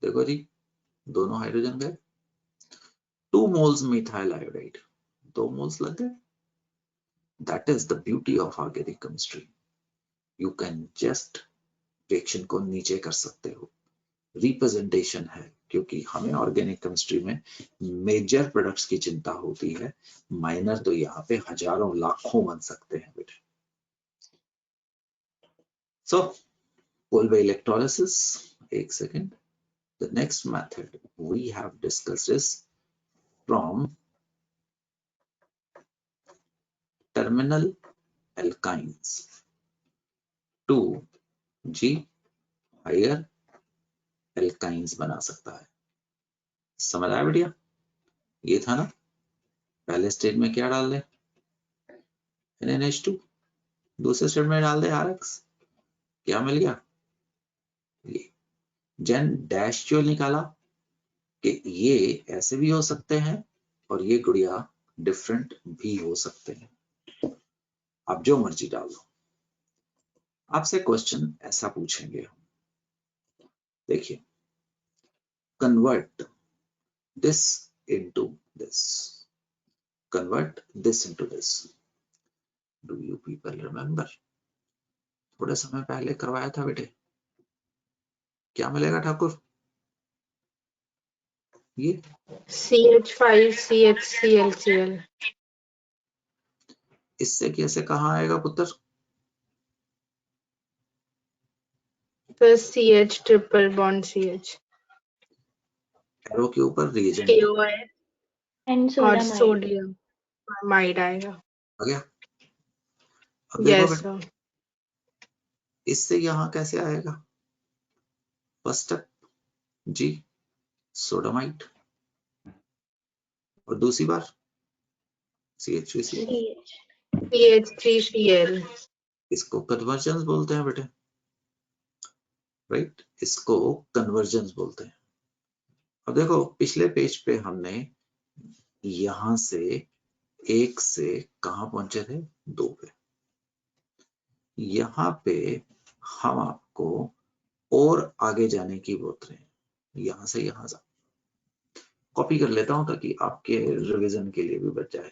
देखो जी दोनों हाइड्रोजन गए, 2 मोल्स मिथाइल आयोडाइड, 2 मोल्स लग गए। That is the beauty of organic chemistry, you can just reaction को नीचे कर सकते हो, रिप्रेजेंटेशन है क्योंकि हमें ऑर्गेनिक केमिस्ट्री में मेजर प्रोडक्ट्स की चिंता होती है, माइनर तो यहाँ पे हजारों लाखों बन सकते हैं बेटे। सो Kolbe electrolysis, एक second. The next method we have discussed is from terminal alkynes to G higher alkynes बना सकता है। समझ आया बढ़िया? ये था ना, पहले स्टेज में क्या डाल दे NH2, दूसरे स्टेज में डाल दे RX, क्या मिल गया? ये जेन डैश जो निकाला कि ये ऐसे भी हो सकते हैं और ये गुड़िया डिफरेंट भी हो सकते हैं। आप जो मर्जी डाल दो। आपसे क्वेश्चन ऐसा पूछेंगे हम, देखिए, convert this into this, convert this into this. Do you people remember? थोड़े समय पहले करवाया था बेटे। क्या मिलेगा ठाकुर? ये CH5CHClCl। इससे कैसे कहाँ आएगा पुत्र? तो CH triple bond CH arrow के ऊपर रिएजेंट KOH एंड और सोडामाइड। सोडियम माइड आएगा। आ गया। अब देखो यस बेटा, सर। इससे यहाँ कैसे आएगा? फर्स्ट स्टेप जी सोडामाइड और दूसरी बार CH3Cl। CH3Cl। इसको कन्वर्जेंस बोलते हैं बेटे, राइट? इसको कन्वर्जेंस बोलते हैं। अब देखो पिछले पेज पे हमने यहां से 1 से कहां पहुंचे थे? 2 पे। यहाँ पे हम आपको और आगे जाने की बोल रहे हैं, यहां से यहां जा। कॉपी कर लेता हूं ताकि आपके रिवीजन के लिए भी बच जाए।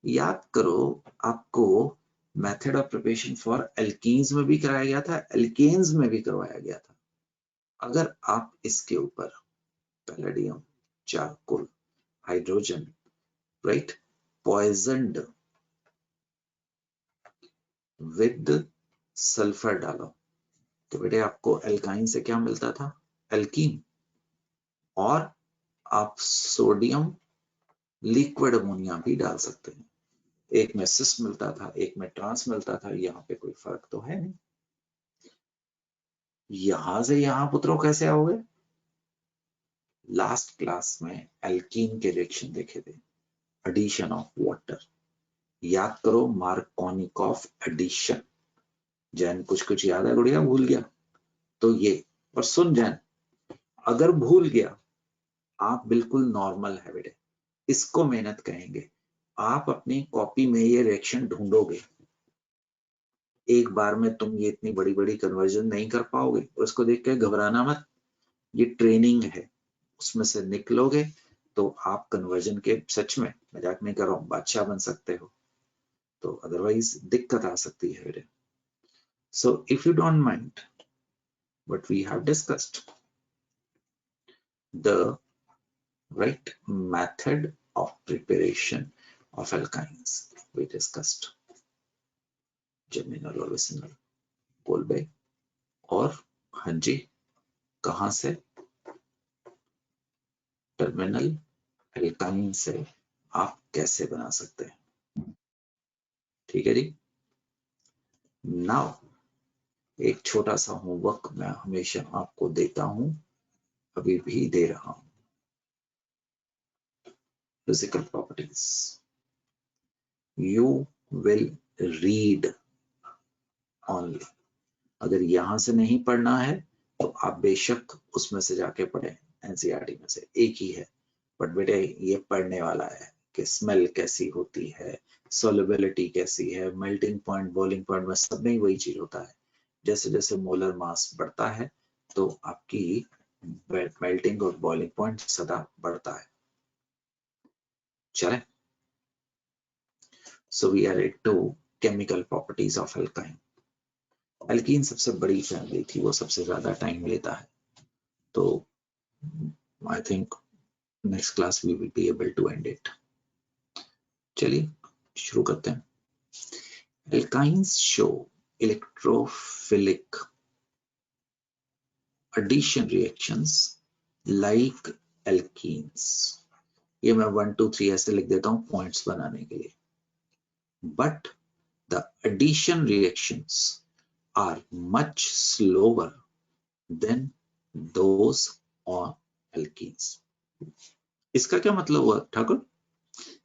याद करो, आपको method of preparation for alkenes में भी कराया गया था, एल्केन्स में भी करवाया गया था। अगर आप इसके ऊपर palladium, charcoal, hydrogen, right, poisoned with sulphur डालो तो बेटे आपको एल्काइन से क्या मिलता था? एल्कीन। और आप सोडियम लिक्विड अमोनिया भी डाल सकते हैं। एक में सिस मिलता था, एक में ट्रांस मिलता था, यहाँ पे कोई फर्क तो है नहीं। यहां से यहां पुत्रों कैसे आओगे? लास्ट क्लास में एल्कीन के रिएक्शन देखे थे, एडिशन ऑफ वाटर। याद करो, मार्कोनिकॉफ एडिशन। जैन कुछ याद है गुड़िया? भूल गया तो ये। और सुन जैन, अगर भूल गया आप बिल्कुल नॉर्मल है बेटे, इसको मेहनत कहेंगे। आप अपनी कॉपी में ये रिएक्शन ढूंढोगे, एक बार में तुम ये इतनी बड़ी बड़ी कन्वर्जन नहीं कर पाओगे। और इसको देख के घबराना मत, ये ट्रेनिंग है, उसमें से निकलोगे तो आप कन्वर्जन के, सच में मजाक नहीं कर रहा हूँ, बादशाह बन सकते हो। तो अदरवाइज दिक्कत आ सकती है बेटे। So if you don't mind, what we have discussed, the right method of preparation of alkynes we discussed, geminal और vicinal, कोल्बे और हंजी, कहां से? टर्मिनल एल्काइन से आप कैसे बना सकते हैं। ठीक है जी। नाउ एक छोटा सा होमवर्क मैं हमेशा आपको देता हूं, अभी भी दे रहा हूं। Physical properties you will read only. अगर यहां से नहीं पढ़ना है तो आप बेशक उसमें से जाके पढ़ें, एनसीईआरटी में से एक ही है, बट बेटे ये पढ़ने वाला है कि स्मेल कैसी होती है, सोलबिलिटी कैसी है, मेल्टिंग पॉइंट, बॉइलिंग पॉइंट में सब में वही चीज होता है। जैसे जैसे मोलर मास बढ़ता है तो आपकी मेल्टिंग और बॉइलिंग पॉइंट सदा बढ़ता है। चले, so we are into chemical properties of alkyne. Alkene सबसे बड़ी फैमिली थी, वो सबसे ज्यादा टाइम लेता है, तो I think next class we will be able to end it. चलिए शुरू करते हैं. Alkynes show electrophilic addition reactions like alkenes. ये मैं 1 2 3 ऐसे लिख देता हूं पॉइंट्स बनाने के लिए. But the addition reactions are much slower than those on alkenes. इसका क्या मतलब हुआ ठाकुर?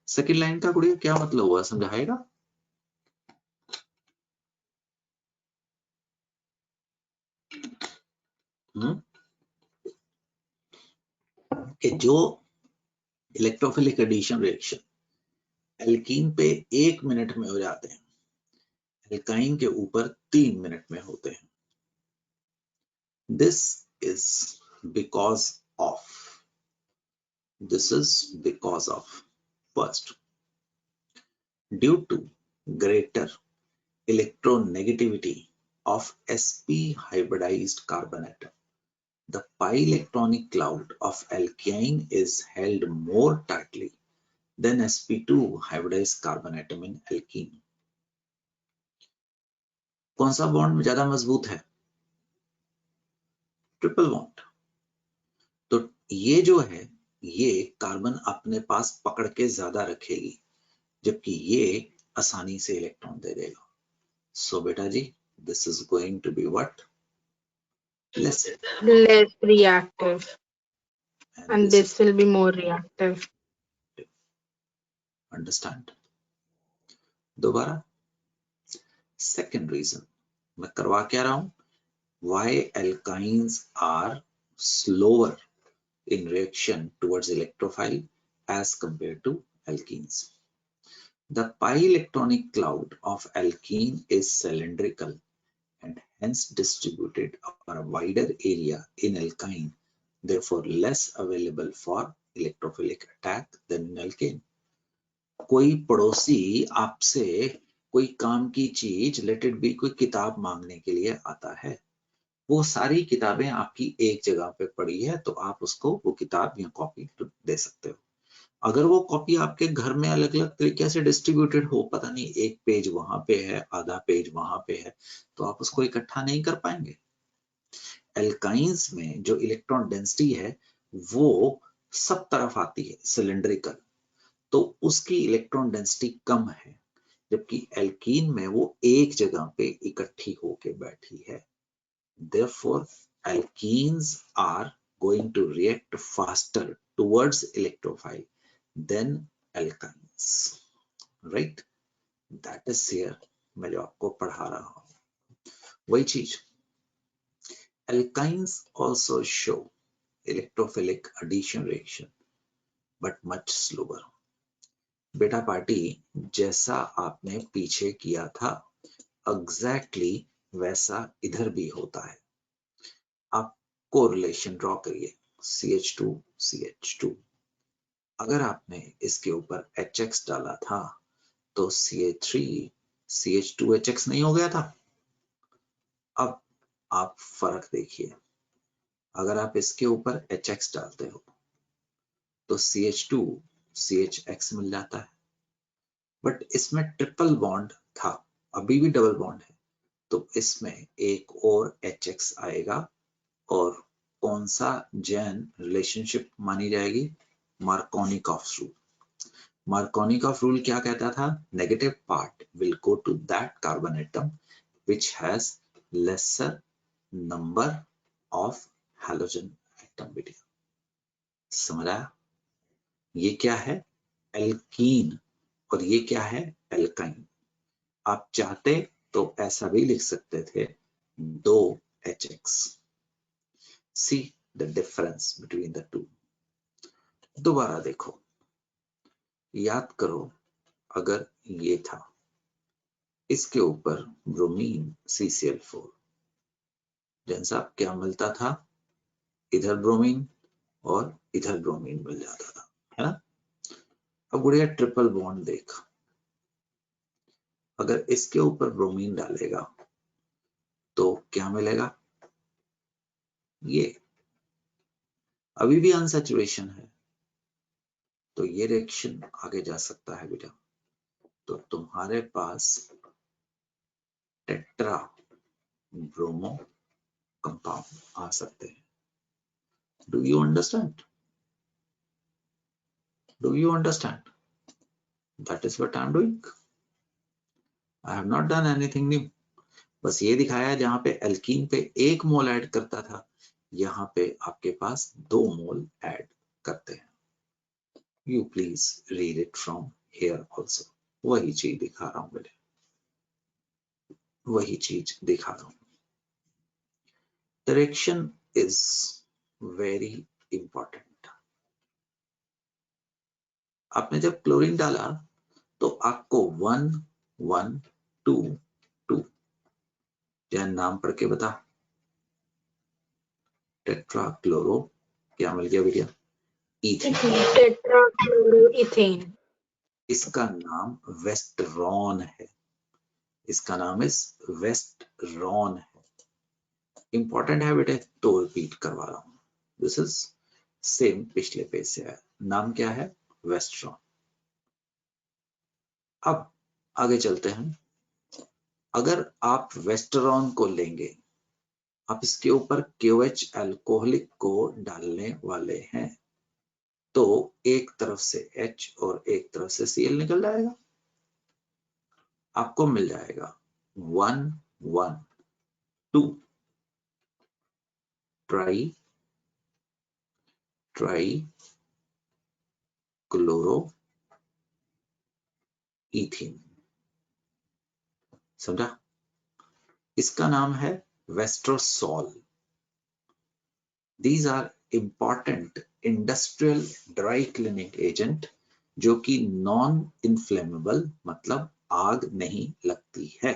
सेकंड लाइन का गुड़िया क्या मतलब हुआ समझाएगा? कि जो इलेक्ट्रोफिलिक एडिशन रिएक्शन एल्कीन पे 1 मिनट में हो जाते हैं, एल्काइन के ऊपर 3 मिनट में होते हैं. This is because of first, due to greater electronegativity of sp hybridized carbon atom, the pi electronic cloud of alkyne is held more tightly than sp2 hybridized carbon atom in alkene. कौन सा बॉन्ड ज्यादा मजबूत है? Triple bond. तो ये जो है ये कार्बन अपने पास पकड़ के ज्यादा रखेगी, जबकि ये आसानी से इलेक्ट्रॉन दे देगा. सो बेटा जी this is going to be what? less reactive, and this will be more reactive. Understand? दोबारा. Second reason मैं करवा क्या रहा हूं? Why alkynes are slower in reaction towards electrophile as compared to alkenes. The pi electronic cloud of alkene is cylindrical and hence distributed over a wider area in alkyne, therefore less available for electrophilic attack than in alkane. कोई पड़ोसी आपसे कोई काम की चीज लेट इट बी कोई किताब मांगने के लिए आता है, वो सारी किताबें आपकी एक जगह पे पड़ी है तो आप उसको वो किताब या कॉपी दे सकते हो. अगर वो कॉपी आपके घर में अलग अलग तरीके से डिस्ट्रीब्यूटेड हो, पता नहीं एक पेज वहां पे है आधा पेज वहां पे है, तो आप उसको इकट्ठा नहीं कर पाएंगे. एल्काइंस में जो इलेक्ट्रॉन डेंसिटी है वो सब तरफ आती है, सिलिंड्रिकल, तो उसकी इलेक्ट्रॉन डेंसिटी कम है, जबकि एल्कीन में वो एक जगह पे इकट्ठी होके बैठी है. Therefore, alkenes are going to react faster towards electrophile than alkynes. Right? That is here. मैं जो आपको पढ़ा रहा हूं वही चीज. Alkynes also show electrophilic addition reaction, but much slower. बेटा पार्टी जैसा आपने पीछे किया था एग्जैक्टली वैसा इधर भी होता है. आप कोरिलेशन ड्रॉ करिए CH2 CH2. अगर आपने इसके ऊपर HX डाला था तो CH3 CH2HX नहीं हो गया था? अब आप फर्क देखिए, अगर आप इसके ऊपर HX डालते हो तो CH2 CHX मिल जाता है. बट इसमें ट्रिपल बॉन्ड था, अभी भी डबल बॉन्ड है, तो इसमें एक और HX आएगा. और कौन सा जैन रिलेशनशिप मानी जाएगी? Markovnikov rule. मार्कोनिकॉफ रूल क्या कहता था? Negative part will go to that carbon atom which has lesser number of halogen atom. बेटा समझ आया? ये क्या है? एल्कीन. और ये क्या है? एल्काइन. आप चाहते तो ऐसा भी लिख सकते थे 2 HX. See the difference between the two. दोबारा देखो, याद करो, अगर ये था, इसके ऊपर ब्रोमीन CCl4, जैन साहब क्या मिलता था? इधर ब्रोमीन और इधर ब्रोमीन मिल जाता था, है ना? अब गुड़िया ट्रिपल बॉन्ड देख, अगर इसके ऊपर ब्रोमीन डालेगा तो क्या मिलेगा? ये. अभी भी अनसैचुरेशन है, तो ये रिएक्शन आगे जा सकता है बेटा। तो तुम्हारे पास टेट्रा ब्रोमो कंपाउंड आ सकते हैं। Do you understand? Do you understand? That is what I am doing. I have not done anything new, बस ये दिखाया जहां पे एल्कीन पे 1 मोल ऐड करता था, यहाँ पे आपके पास 2 मोल ऐड करते हैं। You please read it from here also. वही चीज दिखा रहा हूं बेटे, वही चीज दिखा रहा हूं। Direction is very important. आपने जब क्लोरीन डाला तो आपको 1 1 2 2, या नाम पढ़ के बता, टेट्राक्लोरो क्या मिल गया बेटा? इथेन। टेट्राक्लोरोइथेन। इसका नाम वेस्टरॉन है, इसका नाम इस वेस्टरॉन है। इंपॉर्टेंट है बेटे, तो रिपीट करवा रहा हूं। दिस इज सेम पिछले पेज से है। नाम क्या है? वेस्टरॉन। अब आगे चलते हैं। अगर आप वेस्टरॉन को लेंगे, आप इसके ऊपर KOH अल्कोहलिक को डालने वाले हैं, तो एक तरफ से H और एक तरफ से Cl निकल जाएगा। आपको मिल जाएगा 1 1 2 ट्राई क्लोरो इथीन। समझा? इसका नाम है वेस्ट्रोसॉल। These are important industrial dry cleaning agent जो कि नॉन इन्फ्लेमेबल, मतलब आग नहीं लगती है।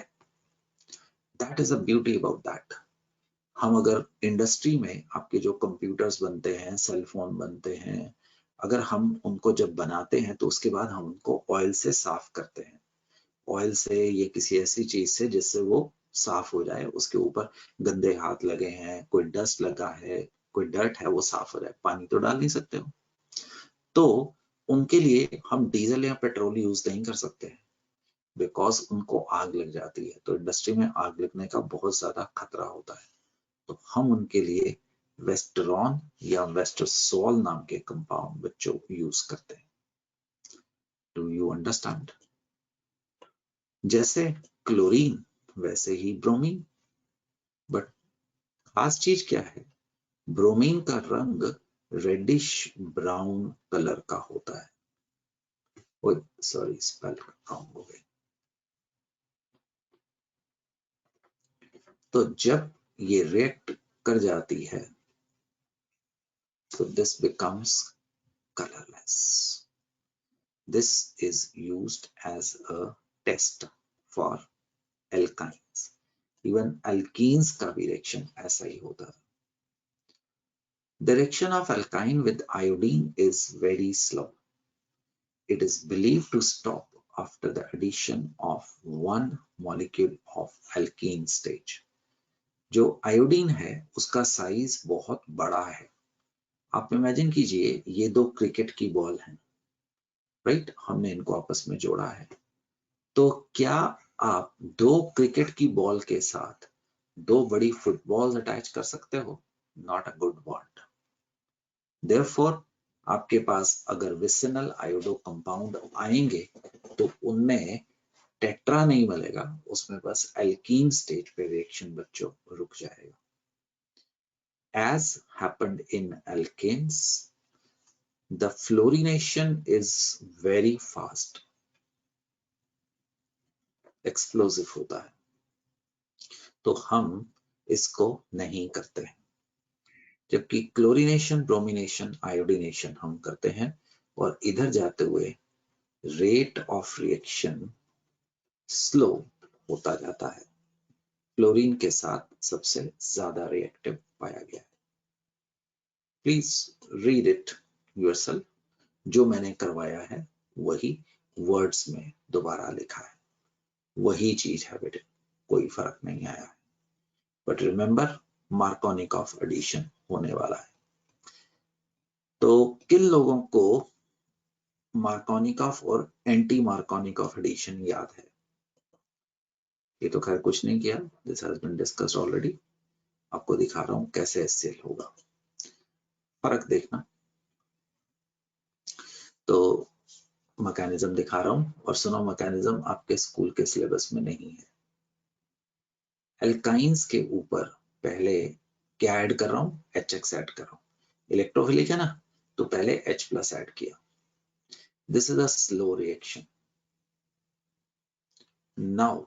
That is a beauty about that. हम अगर इंडस्ट्री में आपके जो कंप्यूटर्स बनते हैं, सेल फोन बनते हैं, अगर हम उनको जब बनाते हैं तो उसके बाद हम उनको ऑयल से साफ करते हैं, ऑयल से या किसी ऐसी चीज से जिससे वो साफ हो जाए। उसके ऊपर गंदे हाथ लगे हैं, कोई डस्ट लगा है, कोई डर्ट है, वो साफ हो जाए। पानी तो डाल नहीं सकते हो, तो उनके लिए हम डीजल या पेट्रोल यूज नहीं कर सकते हैं, बिकॉज उनको आग लग जाती है। तो इंडस्ट्री में आग लगने का बहुत ज्यादा खतरा होता है, तो हम उनके लिए वेस्टरॉन या वेस्टरसॉल नाम के कंपाउंड बच्चों यूज करते हैं। Do you understand? जैसे क्लोरीन वैसे ही ब्रोमीन, बट खास चीज क्या है? ब्रोमीन का रंग रेडिश ब्राउन कलर का होता है। ओए सॉरी, स्पेल रॉन्ग हो गई। तो जब ये रिएक्ट कर जाती है तो this becomes colourless. This is used as a test for alkynes. Even alkenes का भी रिएक्शन ऐसा ही होता है। The reaction of alkyne with iodine is very slow. It is believed to stop after the addition of 1 molecule of alkene stage. जो आयोडीन है उसका साइज बहुत बड़ा है। आप इमेजिन कीजिए, ये 2 क्रिकेट की बॉल हैं, राइट? हमने इनको आपस में जोड़ा है, तो क्या आप 2 क्रिकेट की बॉल के साथ 2 बड़ी फुटबॉल अटैच कर सकते हो? Not a good bond. Therefore, आपके पास अगर विसिनल आयोडो कंपाउंड आएंगे तो उनमें टेट्रा नहीं मिलेगा, उसमें बस एल्कीन स्टेज पे रिएक्शन बच्चों रुक जाएगा। As happened in alkanes, the fluorination is very fast, explosive होता है, तो हम इसको नहीं करते हैं। जबकि क्लोरीनेशन, ब्रोमिनेशन, आयोडीनेशन हम करते हैं, और इधर जाते हुए रेट ऑफ रिएक्शन स्लो होता जाता है। क्लोरीन के साथ सबसे ज्यादा रिएक्टिव पाया गया है। Please read it yourself. जो मैंने करवाया है वही वर्ड्स में दोबारा लिखा है, वही चीज है बेटे, कोई फर्क नहीं आया है। बट रिमेंबर, मार्कोनिकॉफ एडिशन होने वाला है। तो किन लोगों को मार्कोनिकॉफ और एंटी मार्कोनिकॉफ एडिशन याद है? ये तो खैर कुछ नहीं किया, this has been discussed already. आपको दिखा रहा हूं कैसे HCl होगा, फर्क देखना। तो मैकेनिज्म दिखा रहा हूं और सुनो, मैकेनिज्म आपके स्कूल के सिलेबस में नहीं है। एल्काइंस के ऊपर पहले क्या ऐड कर रहा हूं? HX ऐड कर रहा हूं। इलेक्ट्रोफिलिक है ना, तो पहले H+ ऐड किया। This is a slow reaction. Now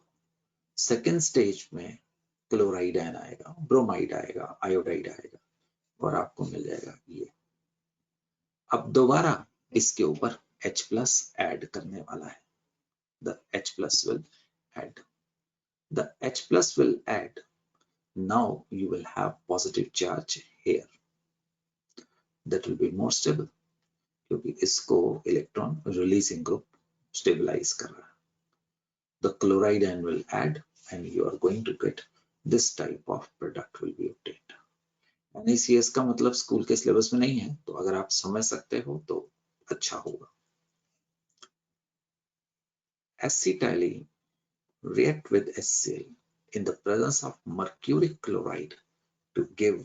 second stage में क्लोराइड आयन आएगा, ब्रोमाइड आएगा, आयोडाइड आएगा और आपको मिल जाएगा ये। अब दोबारा इसके ऊपर H+ ऐड करने वाला है। The H+ will add. The H+ will add. Now you will have positive charge here. That will be more stable क्योंकि इसको इलेक्ट्रॉन रिलीजिंग ग्रुप स्टेबलाइज कर रहा है। The chloride ion will add and you are going to get this type of product will be obtained. NaCS का मतलब स्कूल के सिलेबस में नहीं है, तो अगर आप समझ सकते हो तो अच्छा होगा। Acetylene react with HCl in the presence of mercuric chloride to give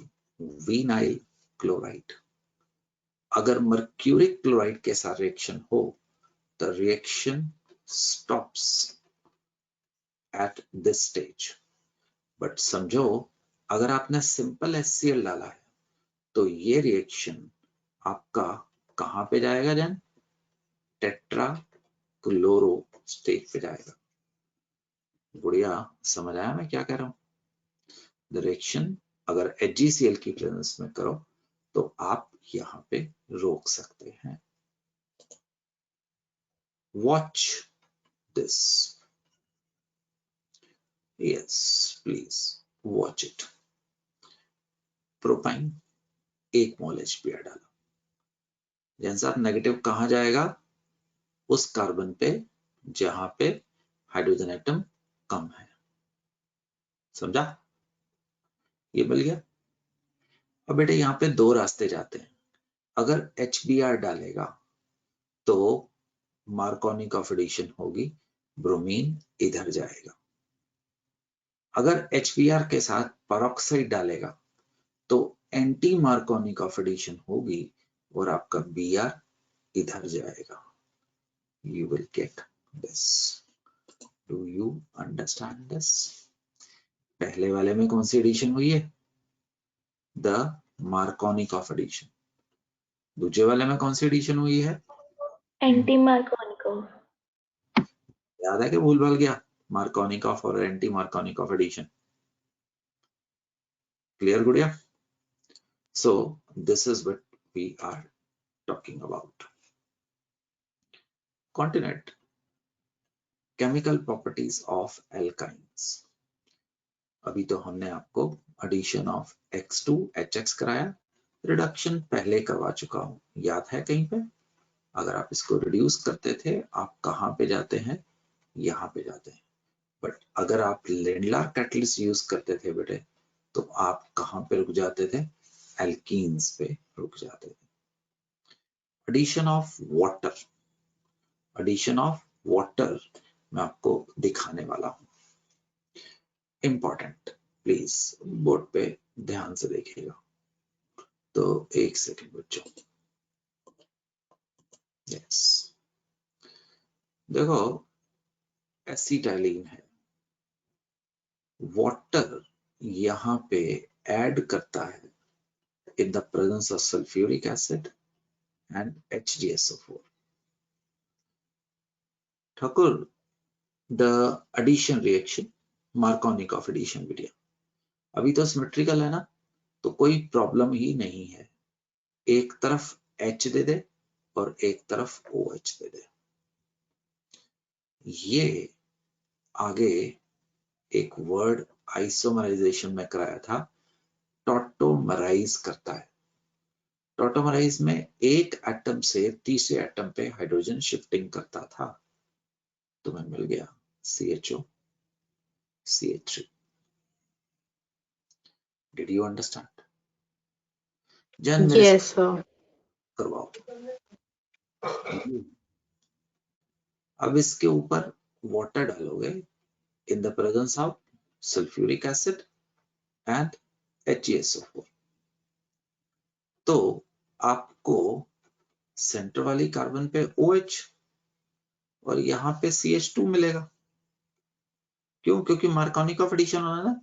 vinyl chloride. अगर mercuric chloride के साथ रिएक्शन हो, the reaction stops at this stage. But समझो, अगर आपने सिंपल HCl डाला है तो ये रिएक्शन आपका कहां पे जाएगा जन? टेट्रा क्लोरो स्टेज पे जाएगा। गुड़िया समझ आया मैं क्या कह रहा हूं? द रिएक्शन अगर HgCl की प्रेजेंस में करो तो आप यहां पे रोक सकते हैं। Watch this, yes please watch it. Propyne 1 mole HBr डाला। जैन साहब नेगेटिव कहां जाएगा? उस कार्बन पे जहां पे हाइड्रोजन एटम कम है। समझा? ये मिल गया। अब बेटे यहाँ पे 2 रास्ते जाते हैं। अगर HBr डालेगा तो मार्कोनिकॉफ एडिशन होगी, ब्रोमीन इधर जाएगा। अगर HBr के साथ पेरोक्साइड डालेगा तो एंटी मार्कोनिकॉफ एडिशन होगी और आपका Br इधर जाएगा। You will get this. Do you understand this? पहले वाले में कौन सी एडिशन हुई है? The Markovnikov addition. दूसरे वाले में कौन सी एडिशन हुई है? Anti Markovnikov. याद है कि भूल भाल गया? मार्कोनिकॉफ और एंटी मार्कोनिकॉफ एडिशन। क्लियर गुड़िया? So this is what we are talking about. Continent. Chemical properties of alkynes. अभी तो हमने आपको addition of X2 HX कराया, रिडक्शन पहले करवा चुका हूं, याद है कहीं पे? अगर आप इसको रिड्यूस करते थे आप कहां पे जाते हैं? यहां पे जाते हैं। बट अगर आप लेंडलार कैटलिस्ट यूज करते थे बेटे तो आप कहां पे रुक जाते थे? एल्कीन्स पे रुक जाते थे। Addition of water, addition of water मैं आपको दिखाने वाला हूं। इंपॉर्टेंट, प्लीज बोर्ड पे ध्यान से देखिएगा। तो 1 सेकेंड बच्चों। यस, देखो एसिटाइलिन है, वाटर यहां पे ऐड करता है in the presence of sulfuric acid and HgSO4. Thakur, the addition reaction, Markovnikov addition विधिया, अभी तो सिमेट्रिकल है ना, तो कोई प्रॉब्लम ही नहीं है। एक तरफ H दे दे और एक तरफ OH दे दे। ये आगे एक वर्ड आइसोमराइजेशन में कराया था, टॉटोमराइज करता है। टॉटोमराइज में एक एटम से तीसरे एटम पे हाइड्रोजन शिफ्टिंग करता था, तुम्हें मिल गया CHO CH3। Did you understand? Yes, sir. करवाओ। अब इसके ऊपर वाटर डालोगे in the presence of sulphuric acid and HCSO4, तो आपको सेंटर वाली कार्बन पे OH और यहाँ पे CH2 मिलेगा। क्यों? क्योंकि मार्कोनी ऑफ एडिशन होना ना,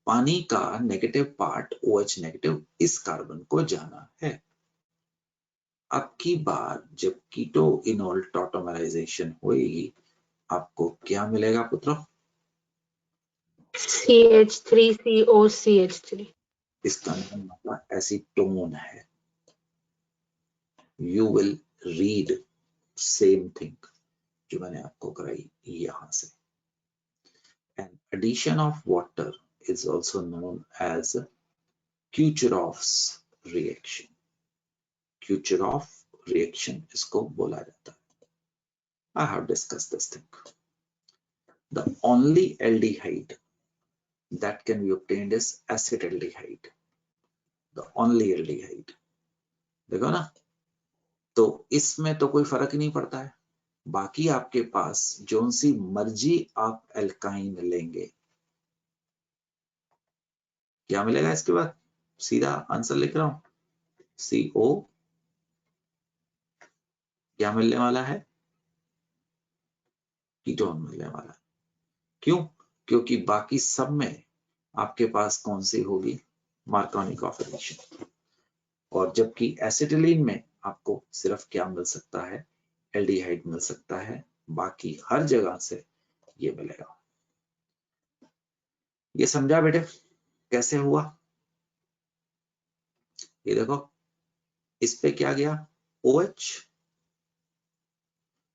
पानी का नेगेटिव पार्ट OH नेगेटिव इस कार्बन को जाना है। अब की बार जब कीटो इनोल टॉटोमराइजेशन होगी, आपको क्या मिलेगा पुत्रों? CH3COCH3। इसका नाम मतलब एसीटोन है। You will read same thing जो मैंने आपको कराई यहां से। And addition of water is also known as Kucherov's reaction. Kucherov reaction इसको बोला जाता है। I have discussed this thing. The only aldehyde that can be obtained is acetaldehyde. The only aldehyde. देखो ना, तो इसमें तो कोई फर्क नहीं पड़ता है। बाकी आपके पास जो सी मर्जी आप एल्काइन लेंगे, क्या मिलेगा इसके बाद? सीधा आंसर लिख रहा हूं, CO क्या मिलने वाला है? कीटोन मिलने वाला है। क्यों? क्योंकि बाकी सब में आपके पास कौन सी होगी? मार्कोनी ऑफ एडिशन। और जबकि एसिटिलीन में आपको सिर्फ क्या मिल सकता है? एल्डिहाइड मिल सकता है, बाकी हर जगह से ये मिलेगा। ये समझा बेटे कैसे हुआ? ये देखो, इस पे क्या गया? OH,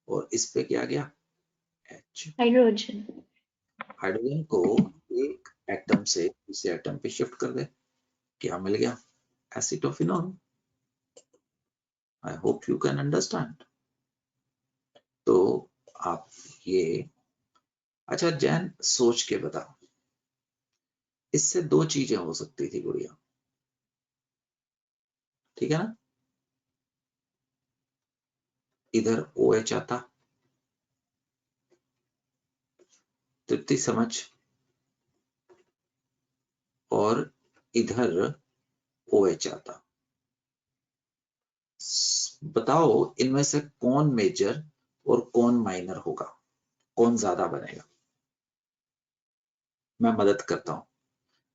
और इस पे क्या गया? H। हाइड्रोजन। हाइड्रोजन को एक एटम से दूसरे एटम पे शिफ्ट कर दे, क्या मिल गया? Acetophenone. I hope you can understand. तो आप ये, अच्छा जैन सोच के बताओ, इससे दो चीजें हो सकती थी गुड़िया, ठीक है ना? इधर OH आता, तृप्ति समझ, और इधर OH आता। बताओ इनमें से कौन मेजर और कौन माइनर होगा, कौन ज्यादा बनेगा? मैं मदद करता हूं।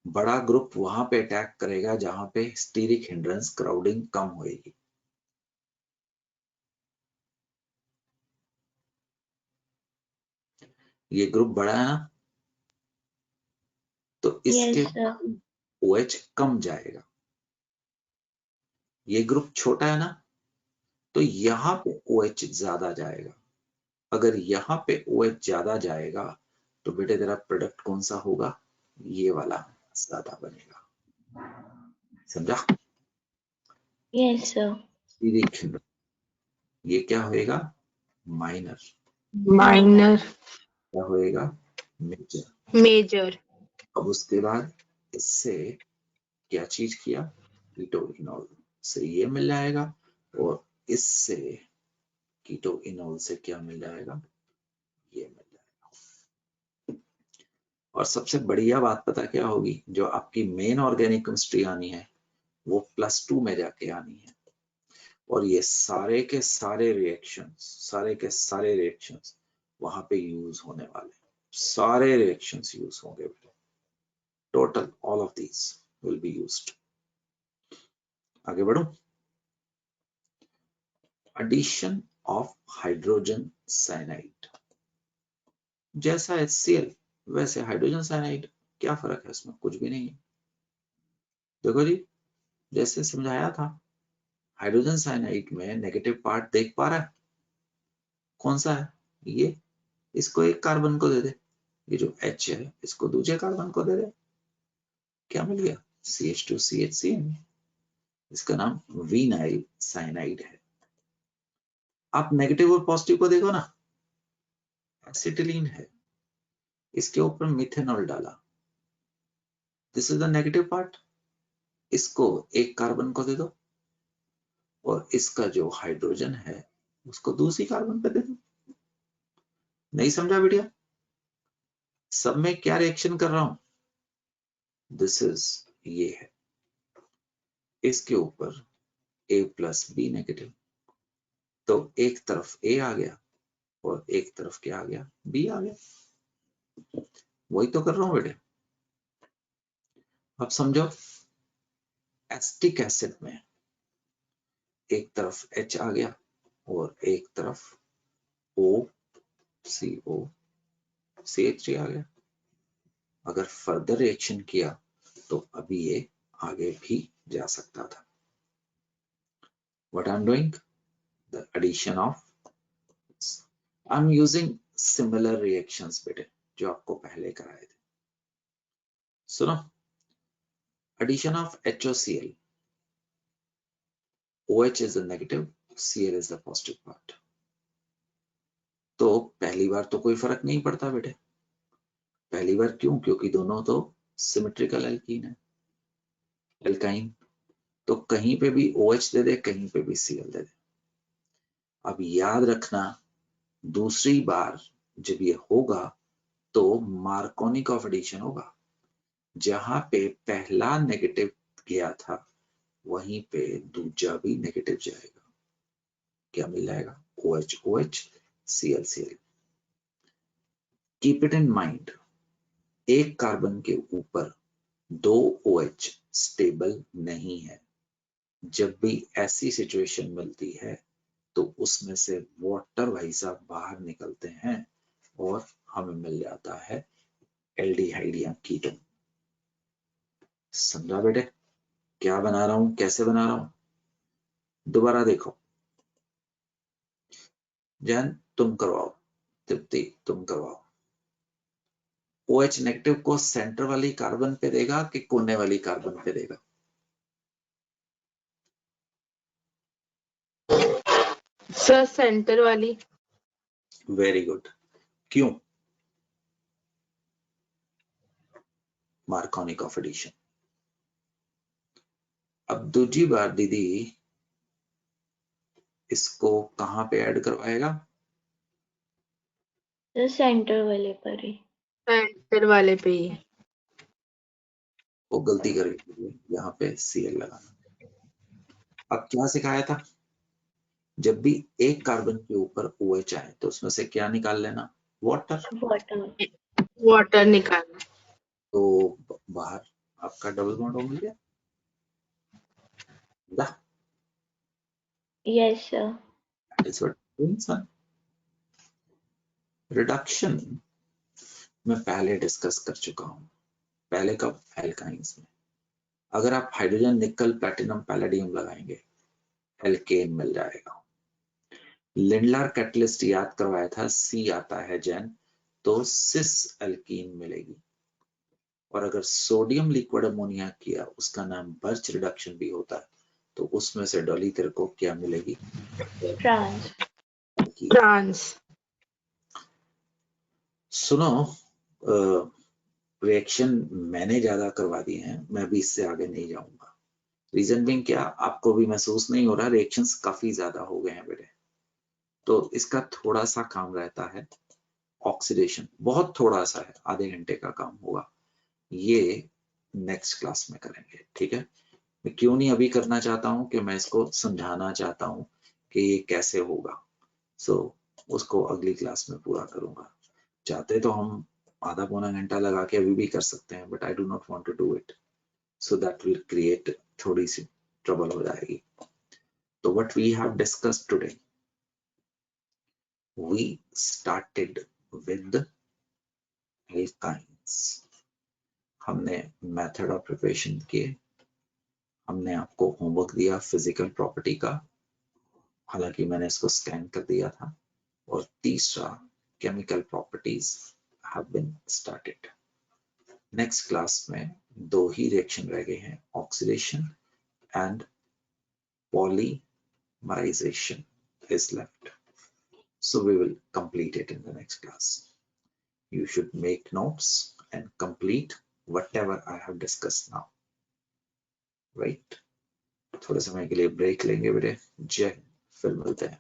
बड़ा ग्रुप वहां पे अटैक करेगा जहां पे स्टीरिक हिंड्रेंस क्राउडिंग कम होएगी। ये ग्रुप बड़ा है ना, तो इसके OH कम जाएगा। ये ग्रुप छोटा है ना, तो यहाँ पे OH ज्यादा जाएगा। अगर यहाँ पे OH ज्यादा जाएगा तो बेटे तेरा प्रोडक्ट कौन सा होगा? ये वाला ज्यादा बनेगा। समझा? Yes sir. ये क्या होएगा? माइनर। माइनर। क्या होएगा? मेजर। मेजर। अब उसके बाद इससे क्या चीज किया? कीटोइनॉल से ये मिल जाएगा, और इससे कीटोइनॉल से क्या मिल जाएगा? ये मिल जाएगा। और सबसे बढ़िया बात पता क्या होगी? जो आपकी मेन ऑर्गेनिक केमिस्ट्री आनी है वो +2 में जाके आनी है, और ये सारे के सारे रिएक्शंस वहां पे यूज होने वाले, सारे रिएक्शंस यूज होंगे। Total all of these will be used. आगे बढ़ो। Addition of hydrogen cyanide. जैसा HCl वैसे हाइड्रोजन साइनाइड, क्या फर्क है इसमें? कुछ भी नहीं है। देखो जी, जैसे समझाया था, हाइड्रोजन साइनाइड में नेगेटिव पार्ट देख पा रहा है? कौन सा है? ये। इसको एक कार्बन को दे दे, ये जो H है इसको दूसरे कार्बन को दे दे, क्या मिल गया? CH2CHCN। इसका नाम विनाइल साइनाइड है। आप नेगेटिव और पॉजिटिव को देखो ना, एसिटिलीन है, इसके ऊपर मिथेनॉल डाला, this is the negative part, इसको एक कार्बन को दे दो, और इसका जो हाइड्रोजन है उसको दूसरी कार्बन पे दे दो। नहीं समझा बेटिया? सब में क्या रिएक्शन कर रहा हूं? दिस इज ये है, इसके ऊपर A+B नेगेटिव, तो एक तरफ A आ गया और एक तरफ क्या आ गया? B आ गया। वही तो कर रहा हूं बेटे। अब समझो, एसिटिक एसिड में एक तरफ H आ गया और एक तरफ OCO CH3 आ गया। अगर फर्दर रिएक्शन किया तो अभी ये आगे भी जा सकता था। What I'm doing? The addition of, I'm using similar reactions बेटे जो आपको पहले कराए थे। सुनो, addition of HOCl, OH is the negative, Cl is the positive part। तो पहली बार तो कोई फर्क नहीं पड़ता बेटे। पहली बार क्यों? क्योंकि दोनों तो सिमेट्रिकल एल्कीन है, एल्काइन, तो कहीं पे भी OH दे दे, कहीं पे भी Cl दे दे। अब याद रखना, दूसरी बार जब ये होगा तो मार्कोनी ऑफ एडिशन होगा। जहां पे पहला नेगेटिव गया था वहीं पे दूसरा भी नेगेटिव जाएगा। क्या मिल जाएगा? OH OH Cl Cl। Keep it in mind, एक कार्बन के ऊपर 2 OH स्टेबल नहीं है। जब भी ऐसी सिचुएशन मिलती है तो उसमें से वाटर भाई साहब बाहर निकलते हैं और हमें मिल जाता है एल्डिहाइड या कीटोन। समझा बेटे क्या बना रहा हूं, कैसे बना रहा हूं? दोबारा देखो, जैन तुम करवाओ, तृप्ति तुम करवाओ। OH नेगेटिव को सेंटर वाली कार्बन पे देगा कि कोने वाली कार्बन पे देगा? सर सेंटर वाली। Very good. क्यों? Markovnikov addition. अब दूसरी बार दीदी इसको कहां पे ऐड करवाएगा? तो सेंटर वाले पर ही। सेंटर वाले पे ही। वो गलती कर गई, यहाँ पे Cl लगाना। अब क्या सिखाया था? जब भी एक कार्बन के ऊपर OH आए तो उसमें से क्या निकाल लेना? वाटर। वाटर। वाटर निकालना। तो बाहर आपका डबल बॉन्ड हो गया। Yes sir. That is what means, son. Reduction मैं पहले डिस्कस कर चुका हूं। पहले कब? एल्काइंस में। अगर आप हाइड्रोजन निकल प्लैटिनम पैलेडियम लगाएंगे एल्केन मिल जाएगा। लिंडलर कैटलिस्ट याद करवाया था, C आता है जैन, तो सिस एल्कीन मिलेगी। और अगर सोडियम लिक्विड अमोनिया किया, उसका नाम बर्च रिडक्शन भी होता है, तो उसमें से डॉली तेरे को क्या मिलेगी? ट्रांस। ट्रांस। सुनो, रिएक्शन मैंने ज्यादा करवा दिए हैं, मैं भी इससे आगे नहीं जाऊंगा। रीजन बिंग क्या, आपको भी महसूस नहीं हो रहा? रिएक्शंस काफी ज्यादा हो गए हैं बेटे, तो इसका थोड़ा सा काम रहता है ऑक्सीडेशन, बहुत थोड़ा सा है, आधे घंटे का काम होगा। ये नेक्स्ट क्लास में करेंगे, ठीक है? मैं क्यों नहीं अभी करना चाहता हूं कि मैं इसको समझाना चाहता हूं कि ये कैसे होगा। सो उसको अगली क्लास में पूरा करूंगा। चाहते तो हम आधा पौना घंटा लगा के अभी भी कर सकते हैं, but I do not want to do it, so that will create थोड़ी सी ट्रबल हो जाएगी। तो what we have discussed today, we started with alkynes. हमने मेथड ऑफ प्रिपरेशन किए, हमने आपको होमवर्क दिया फिजिकल प्रॉपर्टी का, हालांकि मैंने इसको स्कैन कर दिया था, और तीसरा chemical properties have been started. Next class में 2 ही रिएक्शन रह गए हैं, oxidation and polymerization is left, so we will complete it in the next class. You should make notes and complete whatever I have discussed now, right? थोड़े समय के लिए ब्रेक लेंगे बेटे। जय हिंद, फिर मिलते हैं।